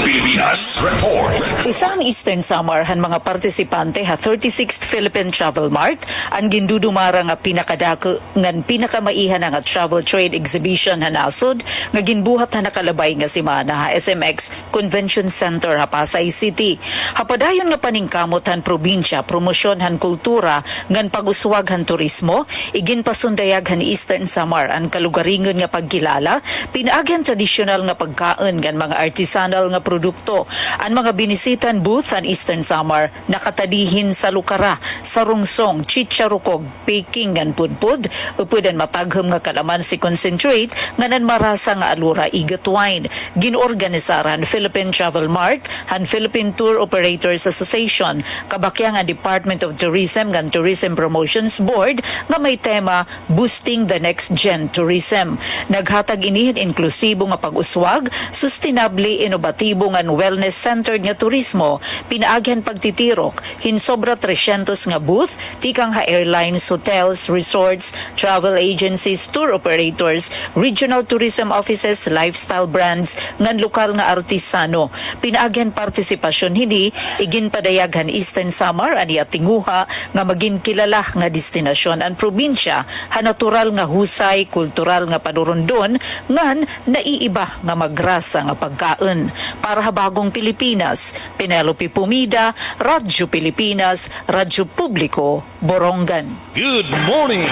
Pilipinas report. Isang Eastern Samar han mga partisipante 36th Philippine Travel Mart ang gindudumara nga pinakadako ngan pinakamaihan nga travel trade exhibition hanasod nga ginbuhat na nakalabay nga semana SMX Convention Center Pasay City. Hapadayon nga paningkamot han probinsya, promosyon han kultura ngan pag-uswag han turismo, igin pasundayag han Eastern Samar ang kalugaringon nga pagkilala, pinaagyan tradisyonal nga pagkaon ngan mga artisanal nga produkto. Ang mga binisitan booth an Eastern Samar nakatadihin sa lukara, sa rungsong, chicharukog, baking ngan pudpud, upudan matagham nga kalamansi concentrate nganan marasa nga alura igat wine. Ginorganisaran Philippine Travel Mart, han Philippine Tour Operators Association, kabakyang ang Department of Tourism ngan Tourism Promotions Board nga may tema Boosting the Next Gen Tourism. Naghatag inihin inklusibo nga pag-uswag, sustainable, inobatibo nga wellness-centered nga turismo, pinaagyan pagtitirok, hinsobra 300 nga booth, tikang airlines, hotels, resorts, travel agencies, tour operators, regional tourism offices, lifestyle brands, ngan lokal nga artisano. Pinaagyan partisipasyon hini, igin padayaghan Eastern Samar, ani atinguha, nga maging kilala nga destinasyon ang probinsya, ha natural nga husay, kultural nga panurundok, rehiyon ngan naiiba nga magrasa nga pagkaon. Para habagong Pilipinas, Penelope Pumida, Radyo Pilipinas, Radyo Publiko, Borongan. Good morning,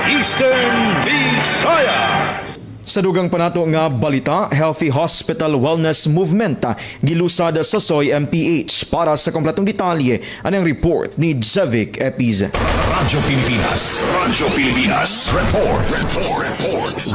Eastern Visayas. Sa dugang panato nga balita, Healthy Hospital Wellness Movement gilusad sa Soy MPH. Para sa kompletong detalye, anong report ni Jevic Epiz. Radyo Pilipinas, report.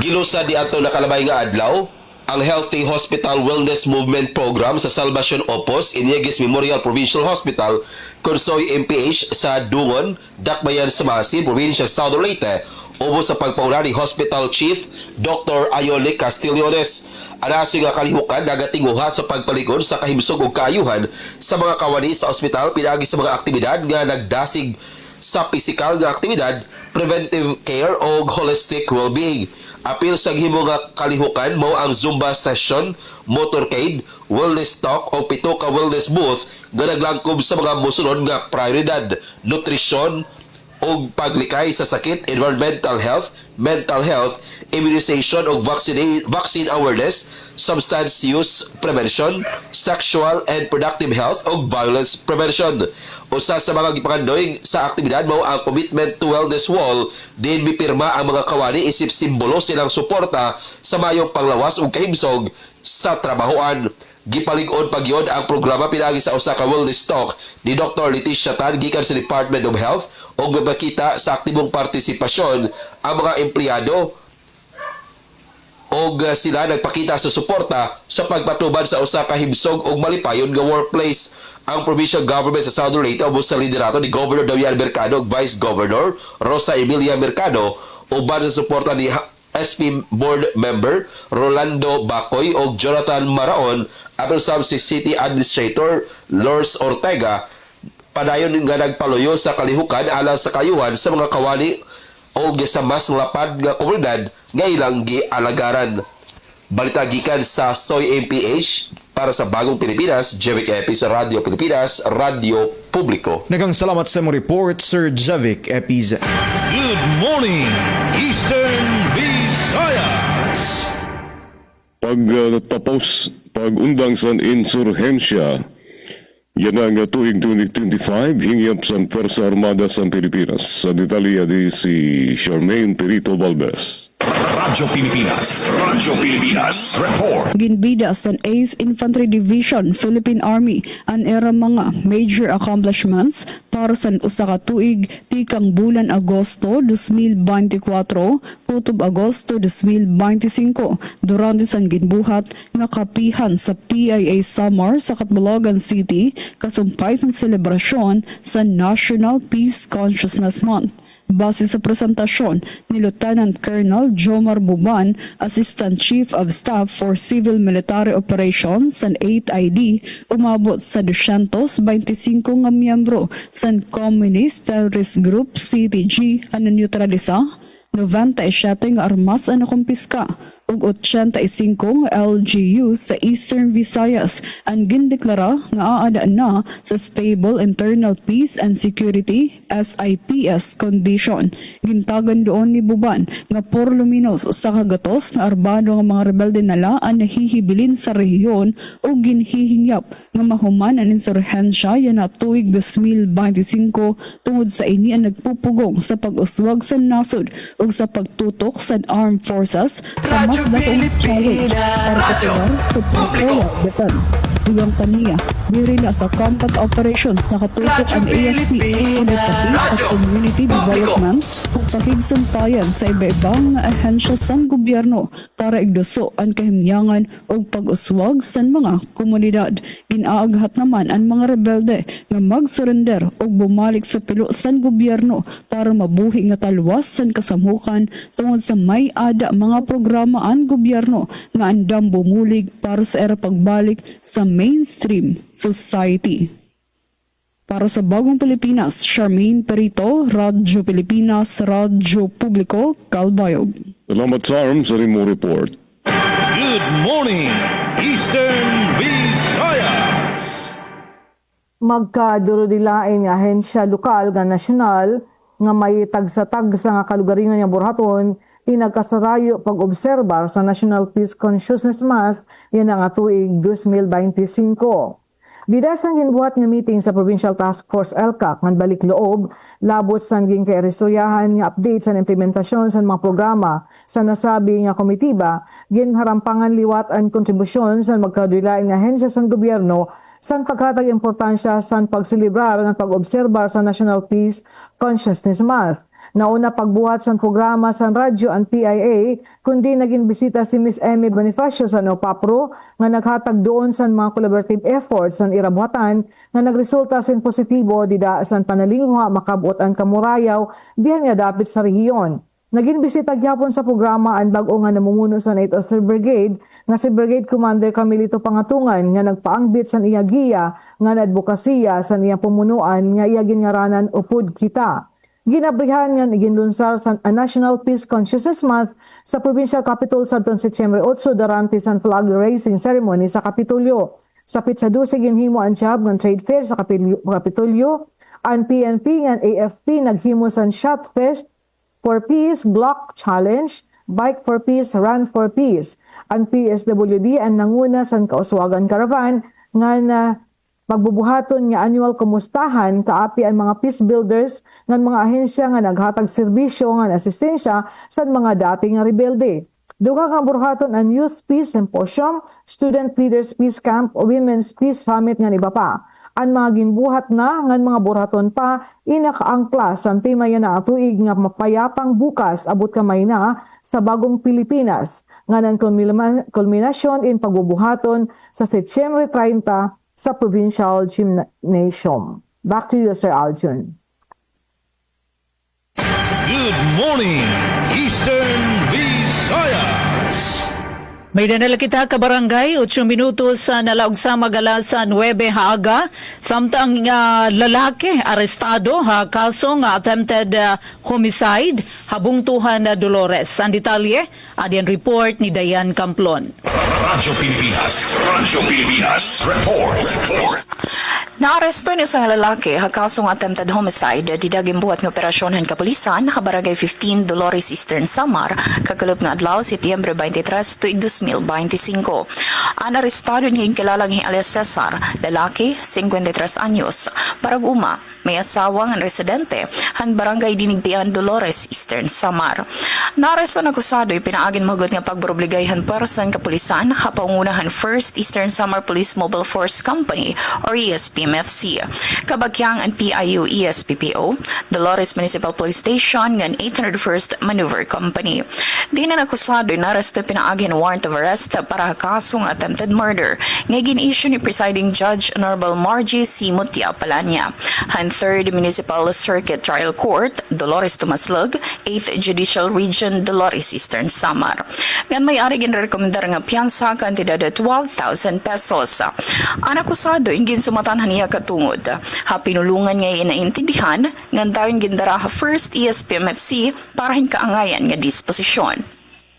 Gilusad di ato nakalabay nga adlaw ang Healthy Hospital Wellness Movement Program sa Salvacion Opos Iniegues Memorial Provincial Hospital, Consoy MPH sa Dungon, Dakbayan sa Masin, Provincia Southern Leyte, ubo sa pagpauna ni Hospital Chief Dr. Ayole Castillones. Anaso nga kalihukan nagatinguha sa pagpaligon sa kahimsog ug kaayuhan sa mga kawani sa ospital pinagi sa mga aktibidad nga nagdasig sa pisikal nga aktibidad, preventive care o holistic well-being. Apil sa gihimo nga kalihukan mao ang Zumba session, motorcade, wellness talk o pito ka wellness booth nga naglangkob sa mga mosunod nga prioridad: nutrisyon o paglikay sa sakit, environmental health, mental health, immunization o vaccine awareness, substance use prevention, sexual and productive health o violence prevention. Usa sa mga gipangandoy sa aktibidad mao ang commitment to wellness wall, din mipirma ang mga kawani isip simbolo silang suporta sa mayong panglawas ug kahimsog sa trabahoan. Gipalig-on pagyod ang programa pinagi sa usa ka wellness talk ni Dr. Leticia Tan gikan sa Department of Health ug mabakita sa aktibong partisipasyon ang mga empleyado ug sila nagpakita sa suporta sa pagpatuban sa usa ka himsog ug malipayon nga workplace. Ang provincial government sa Southern Leyte ubos sa liderato ni Governor Dawian Mercado ug Vice Governor Rosa Emilia Mercado uban sa suporta ni SP Board Member Rolando Bacoy o Jonathan Maraon, apil sa si City Administrator Lors Ortega, padayon nga nagpaluyo sa kalihukan alang sa kayuhan sa mga kawani o sa mas lapad nga komunidad nga ilang gialagaran. Balita gikan sa Soy MPH para sa Bagong Pilipinas, Jevic Epi sa Radyo Pilipinas, Radyo Publiko. Nagang salamat sa mong report, Sir Jevic Epiz. Good morning, Eastern Visayas. Pagtapos pag-undang sa insurhensya, yan ang tuig 2025 hingyap sa Pwersa Armada sa Pilipinas. Sa detalye di si Charmaine Perito Balbes. Radyo Pilipinas, report. Ginbida sa 8th Infantry Division, Philippine Army, ang era mga major accomplishments para sa usa ka tuig tikang bulan Agosto 2024 kutob Agosto 2025 durante sang ginbuhat nga kapihan sa PIA Samar sa Catbalogan City kasumpay sa selebrasyon sa National Peace Consciousness Month. Base sa presentasyon ni Lieutenant Colonel Jomar Buban, Assistant Chief of Staff for Civil Military Operations sa 8ID, umabot sa 225 nga miyembro sa Communist Terrorist Group CTG ang neutralisa, 97 nga armas ang nakumpiska ug 85 LGU sa Eastern Visayas ang gindeklara nga aada na sa Stable Internal Peace and Security SIPS condition. Gintagan doon ni Buban nga por luminos sa kagatos nga arbado nga mga rebelde nala ang nahihibilin sa rehiyon o ginhihingyap nga mahuman ang insurhensya yan na tuig 2025 tungod sa ini ang nagpupugong sa pag-uswag sa nasod ug sa pagtutok sa armed forces sa mas dakong challenge para katuwang sa pagtutok defense. Dugang kaniya, dirila sa combat operations nakatutok ang AFP kung nagpakit as community development ug pakigsumpayan sa iba-ibang ahensya sa gobyerno para igduso ang kahimyangan ug pag-uswag sa mga komunidad. Ginaaghat naman ang mga rebelde nga mag-surrender ug bumalik sa pilo sa gobyerno para mabuhi nga talwas sa kasamhukan tungod sa may ada mga programa ang gobyerno nga andam bumulig para sa era pagbalik sa mainstream society. Para sa Bagong Pilipinas, Charmaine Perito, Radyo Pilipinas, Radyo Publiko, Calbayog. Salamat Charm sa imo report. Good morning, Eastern Visayas. Magkadurodilain nga ahensya lokal nga nasyonal nga may tagsa-tagsa nga kalugaringan nga burhaton inagkasarayo pag-obserbar sa National Peace Consciousness Month yan ang tuig 2025. Didasan ginbuhat nga meeting sa Provincial Task Force LCAC ng balik loob, labot sang ging kay restoryahan nga update sa implementasyon sa mga programa sa nasabi nga komitiba, ginharampangan liwat ang kontribusyon sa magkadulain nga ahensya sa gobyerno sa paghatag importansya sa pagsilibrar ng pag-obserbar sa National Peace Consciousness Month. Nauna pagbuhat sa programa sa radyo ang PIA, kundi naging bisita si Ms. Emmy Bonifacio sa NOPAPRO nga naghatag doon sa mga collaborative efforts sa irabuhatan nga nagresulta sin positibo dida sa panalingwa makabot ang kamurayaw diyan nga dapit sa rehiyon. Naging bisita gyapon sa programa ang bag-o nga namumuno sa 8th Officer Brigade nga si Brigade Commander Camilito Pangatungan nga nagpaangbit sa iya giya nga advokasya sa iyang pumunuan nga iya ginngaranan Upod Kita. Ginabrihan nga ginlunsar sa National Peace Consciousness Month sa Provincial Capitol sa September 8 durante sa flag raising ceremony sa Kapitolyo. Sa Pitsa 12 ginhimo ang job ng trade fair sa Kapitolyo. Ang PNP nga AFP naghimo sa Shot Fest for Peace Block Challenge, Bike for Peace, Run for Peace. Ang PSWD ang nanguna sa Kauswagan Caravan nga na magbubuhaton nga annual kumustahan kaapi ang mga peace builders ng mga ahensya nga naghatag serbisyo nga asistensya sa mga dating nga rebelde. Duha nga burhaton ang Youth Peace Symposium, Student Leaders Peace Camp, Women's Peace Summit nga iba pa. Ang mga ginbuhat na nga mga burhaton pa inakaangkla sa timaya na tuig nga mapayapang bukas abot kamay na sa bagong Pilipinas nga ng kulminasyon in pagbubuhaton sa September 30 sa Provincial Gymnasium. Back to you, Sir Aljun. Good morning, Eastern Visayas. May danala kita ka barangay, 8 minutos sa nalaog sa magalas sa 9 haaga. Samtang lalaki arestado ha kaso nga attempted homicide habungtuhan na Dolores. Ang detalye, adian report ni Dayan Camplon. Radyo Pilipinas. Report. Naaresto ni isang lalaki hakasong attempted homicide didaging buhat ng operasyon ng kapulisan nakabarangay 15 Dolores Eastern Samar kakalop ng adlaw Setyembre 23 tuig 2025. Ang arestado niya yung kilalang alias Cesar, lalaki 53 anyos, parag-uma, may asawang ang residente han barangay Dinigpian Dolores Eastern Samar. Naaresto ng akusado ay pinaagin magot nga pagborobligayhan person kapulisan kapangunahan 1st Eastern Samar Police Mobile Force Company or ESPMFC. Kabagyang ang PIU ESPPO, Dolores Municipal Police Station ng 801st Maneuver Company. Di na akusado ay naaresto pinaagin warrant of arrest para kasong attempted murder nga gin-issue ni Presiding Judge Honorable Margie C. Mutia Palanya. Han 3rd Municipal Circuit Trial Court, Dolores Tomaslug, 8th Judicial Region, Dolores Eastern Samar. Ngan may-ari ginrekomendar nga piyansa kantidad 12,000 pesos. Ang akusado ingin sumatanhan niya katungod. Pinulungan nga inaintindihan ngan dawin gindara 1st ESPMFC para hinkaangayan nga disposisyon.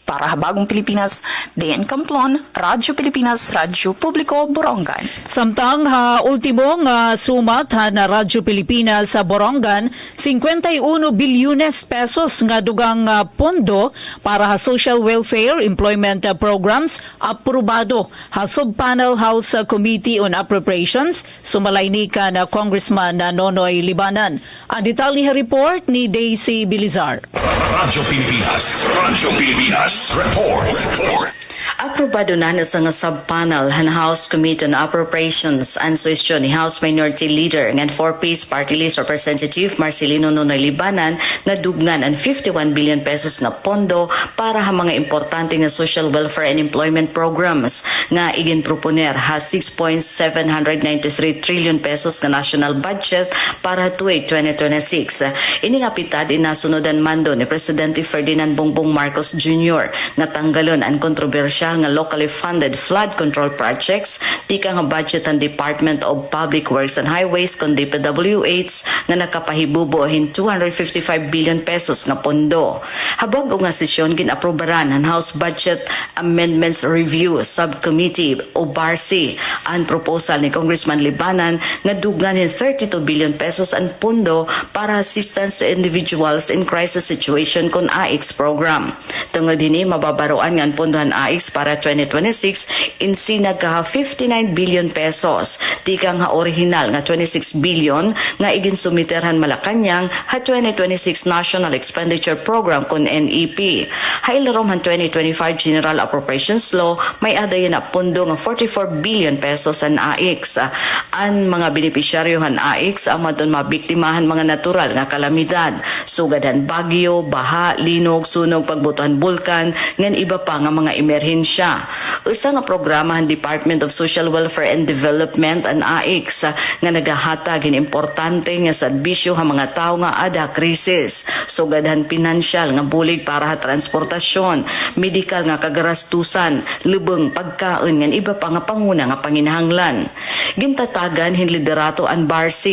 Para Habagong Pilipinas, Dayan Camplon, Radyo Pilipinas, Radyo Publiko, Borongan. Samtang ultimong sumat na Radyo Pilipinas sa Borongan, 51 bilyones pesos nga dugang pondo para social welfare employment programs aprobado hasog Panel House Committee on Appropriations sumalayni ka na Congressman Nonoy Libanan. Ang detalye report ni Daisy Bilizar. Radyo Pilipinas. Report. Aprobado na sa nga sub-panel han House Committee on Appropriations ang suwestyon ni House Minority Leader ng 4-piece Party List Representative Marcelino Nonoy Libanan nga dugnan ang 51 billion pesos nga pondo para ha mga importante nga social welfare and employment programs nga iginproponer ha 6.793 trillion pesos nga national budget para tuig 2026. Ini nga pitad inasunodan mando ni Presidente Ferdinand Bongbong Marcos Jr. nga tanggalon ang kontrobersya espesyal nga locally funded flood control projects di ka nga budget ang Department of Public Works and Highways kon DPWH nga nakapahibubuhin 255 billion pesos nga pondo. Habag og nga sesyon ginaprobaran ang House Budget Amendments Review Subcommittee o BARC ang proposal ni Congressman Libanan nga dugnanin 32 billion pesos ang pondo para assistance to individuals in crisis situation kon AIX program. Tungod dinhi mababaroan nga ang pondohan AIX para 2026 insinag ka 59 billion pesos. Di ka nga original nga 26 billion nga iginsumiterhan Malacañang ha 2026 National Expenditure Program kon NEP. Hailarom han 2025 General Appropriations Law may adayan na pondo nga 44 billion pesos ang AIX. Ang mga benepisyaryo han AIX ang madon mabiktimahan mga natural nga kalamidad, sugadan bagyo, baha, linog, sunog, pagbutuhan bulkan, ngan iba pa nga mga emerhensya. Usa nga programa han Department of Social Welfare and Development ang AIX nga nagahatag in importante nga serbisyo ha mga tao nga ada krisis, sugadan pinansyal nga bulig para ha transportasyon, medikal nga kagarastusan, lubong pagkaon ngan iba pa nga panguna nga panginahanglan. Gintatagan hin liderato ang BARC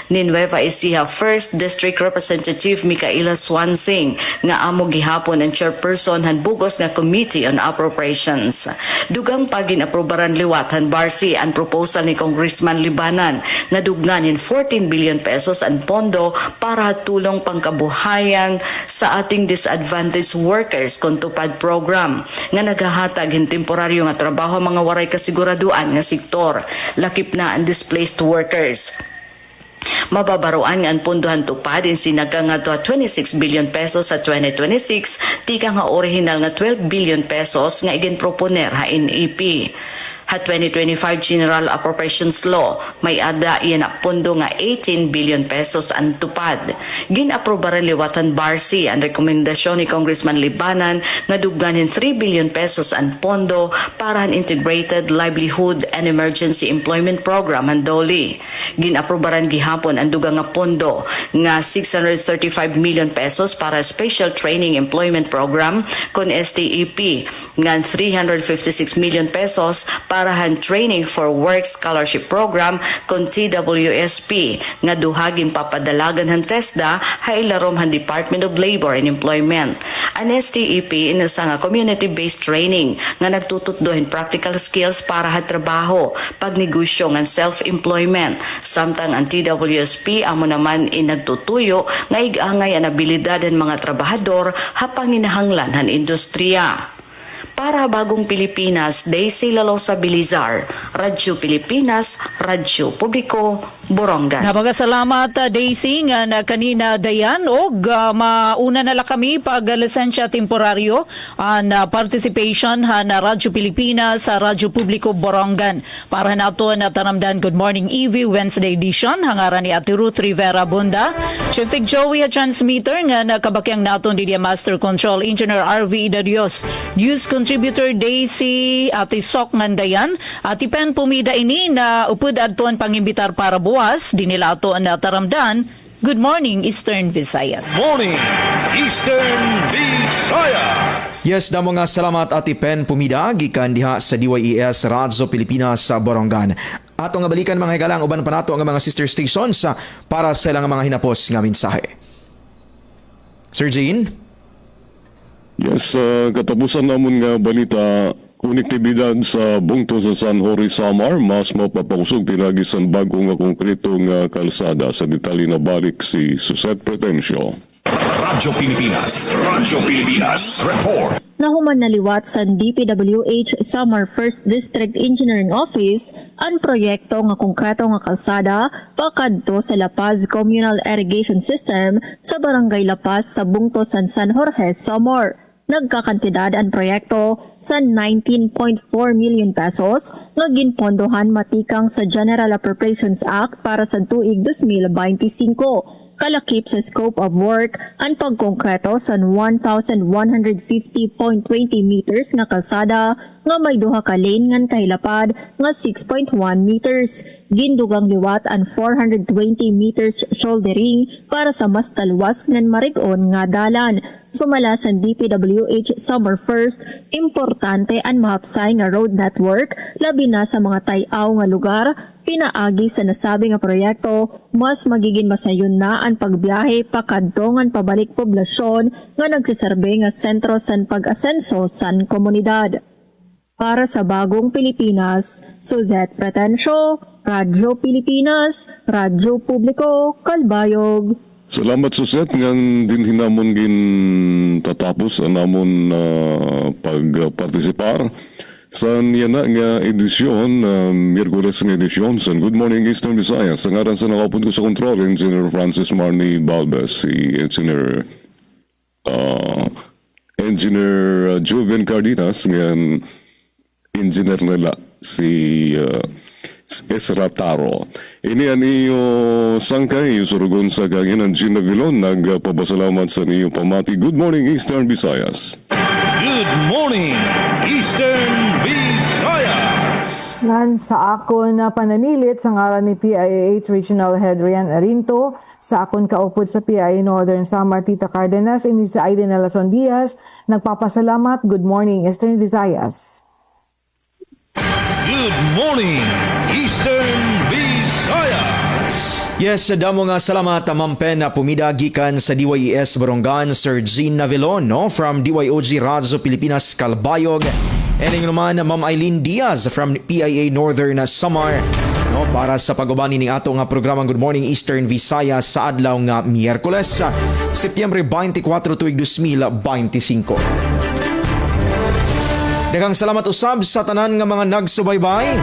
ni Nueva Ecija 1st District Representative Micaela Swansing nga amo gihapon ang chairperson han bugos nga Committee on Appropriations. Dugang pagin-aprobaran liwat han BARC ang proposal ni Congressman Libanan nga dugnanin 14 billion pesos ang pondo para tulong pangkabuhayan sa ating disadvantaged workers kon tupad program nga nagahatag hin temporaryo nga trabaho mga waray kasiguraduan nga sektor, lakip na ang displaced workers. Mababaroan nga ang punduhan tupad in sinaga nga 26 billion pesos sa 2026, tika nga original nga 12 billion pesos nga iginproponer ha NEP. Ha 2025 General Appropriations Law may ada iyan na pondo nga 18 billion pesos ang tupad. Ginaprobaran liwatan BARC ang rekomendasyon ni Congressman Libanan nga dugganin 3 billion pesos ang pondo para ang Integrated Livelihood and Emergency Employment Program ang DOLE. Ginaprobaran gihapon ang dugang nga pondo nga 635 million pesos para Special Training Employment Program kon STEP nga 356 million pesos para han Training for Work Scholarship Program kon TWSP nga duhagin papadalagan han TESDA hailarom han Department of Labor and Employment. Ang STEP inasa nga community-based training nga nagtututdohin practical skills para ha trabaho, pagnegosyo ng self-employment. Samtang ang TWSP amo naman inagtutuyo nga igangay ang abilidad ng mga trabahador ha panginahanglan han industriya. Para Bagong Pilipinas, Daisy Lalosa Bilizar, Radyo Pilipinas, Radyo Publiko, Borongan. Napakasalamat Daisy nga na kanina dayan og mauna nala kami pag lisensya temporaryo na participation na Radyo Pilipinas sa Radyo Publiko Borongan. Para nato na taramdan Good Morning EV Wednesday edition hangaran ni Ate Ruth Rivera Bunda, Chief Joey transmitter nga nakabakyang naton di Master Control Engineer RV Idadios, News Contributor Daisy Ate Sok Ngandayan, Ate Pen Pumida ini na upod adton pangimbitar para buwas di nila ato na taramdan. Good morning Eastern Visayas. Morning Eastern Visayas. Yes, damo nga salamat Ate Pen Pumida gikan diha sa DYES Radyo Pilipinas sa Borongan. Ato nga balikan mga higalang uban pa nato nga mga sister stations para sa ilang mga hinapos nga mensahe. Sir Jean? Yes, katapusan namon nga balita, konektibidad sa bungto sa San Jorge Samar, mas mapapausog tinagisan bago nga konkretong kalsada. Sa detalye na balik si Susette Pretencio. Radyo Pilipinas, report. Nahuman naliwat sa DPWH Samar 1st District Engineering Office ang proyekto nga konkreto nga kalsada pakadto sa La Paz Communal Irrigation System sa Barangay La Paz sa bungto San Jorge, Samar. Nagkakantidad ang proyekto sa 19.4 million pesos nga ginpondohan matikang sa General Appropriations Act para sa tuig 2025. kalakip sa scope of work ang pagkongkreto sa 1,150.20 meters nga kalsada nga may duha ka lane ngan kahilapad nga 6.1 meters. Gindugang liwat ang 420 meters shouldering para sa mas talwas ngan marig-on nga dalan. Sumala sa DPWH Summer First, importante ang mahapsay nga road network labi na sa mga tayaw nga lugar. Pinaagi sa nasabi nga proyekto, mas magiging masayon na ang pagbiyahe pakadtongan pabalik poblasyon nga nagsiserbe nga sentro san pag-asenso san komunidad. Para sa Bagong Pilipinas, Suzette Pretencio, Radyo Pilipinas, Radyo Publiko, Kalbayog. Salamat Suset ngan din hinamon gin tatapos ang namon pagpartisipar sa yana nga edisyon, Miyerkules nga edisyon sa Good Morning Eastern Visayas. Sa ngaran sa nakapun ko sa kontrol, Engineer Francis Marnie Balbes, si Engineer Joven Cardenas, ngan engineer nila si Ezra Taro. Ini ang iyo sangkay, iyo surugon sa kanginan Gina Vilon, nagpapasalamat sa iyo pamati. Good morning, Eastern Visayas. Good morning, Eastern Visayas. Nan sa akon na panamilit sa ngalan ni PIA8 Regional Head Rian Arinto, sa akon kaupod sa PIA Northern Samar Tita Cardenas, ini si Aiden Alason Diaz, nagpapasalamat. Good morning, Eastern Visayas. Good morning, Eastern Visayas. Yes, damo nga salamat Ma'am Pen na pumida gikan sa DYES Borongan, Sir Jean Navilon, no? From DYOG Radyo Pilipinas Kalbayog. And yung naman Ma'am Eileen Diaz from PIA Northern Samar, no? Para sa pagubani ning ato nga programang Good Morning Eastern Visayas sa adlaw nga Miyerkules, Setyembre 24 tuig 2025. Daghang salamat usab sa tanan nga mga nagsubaybay,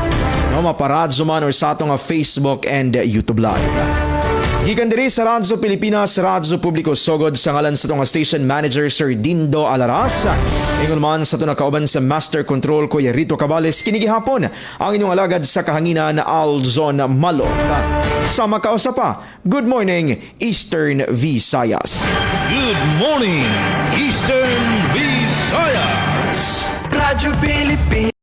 no, maparadyo man or sa atong Facebook and YouTube Live. Gikan diri sa Radyo Pilipinas, Radyo Publiko Sogod sa ngalan sa atong station manager Sir Dindo Alaras. Ingon man sa atong nakauban sa Master Control Kuya Rito Cabales, kinigihapon ang inyong alagad sa kahanginan Alzon Malot. Sa makausap pa, Good Morning Eastern Visayas. Good morning, Eastern Visayas. Radyo Pilipinas.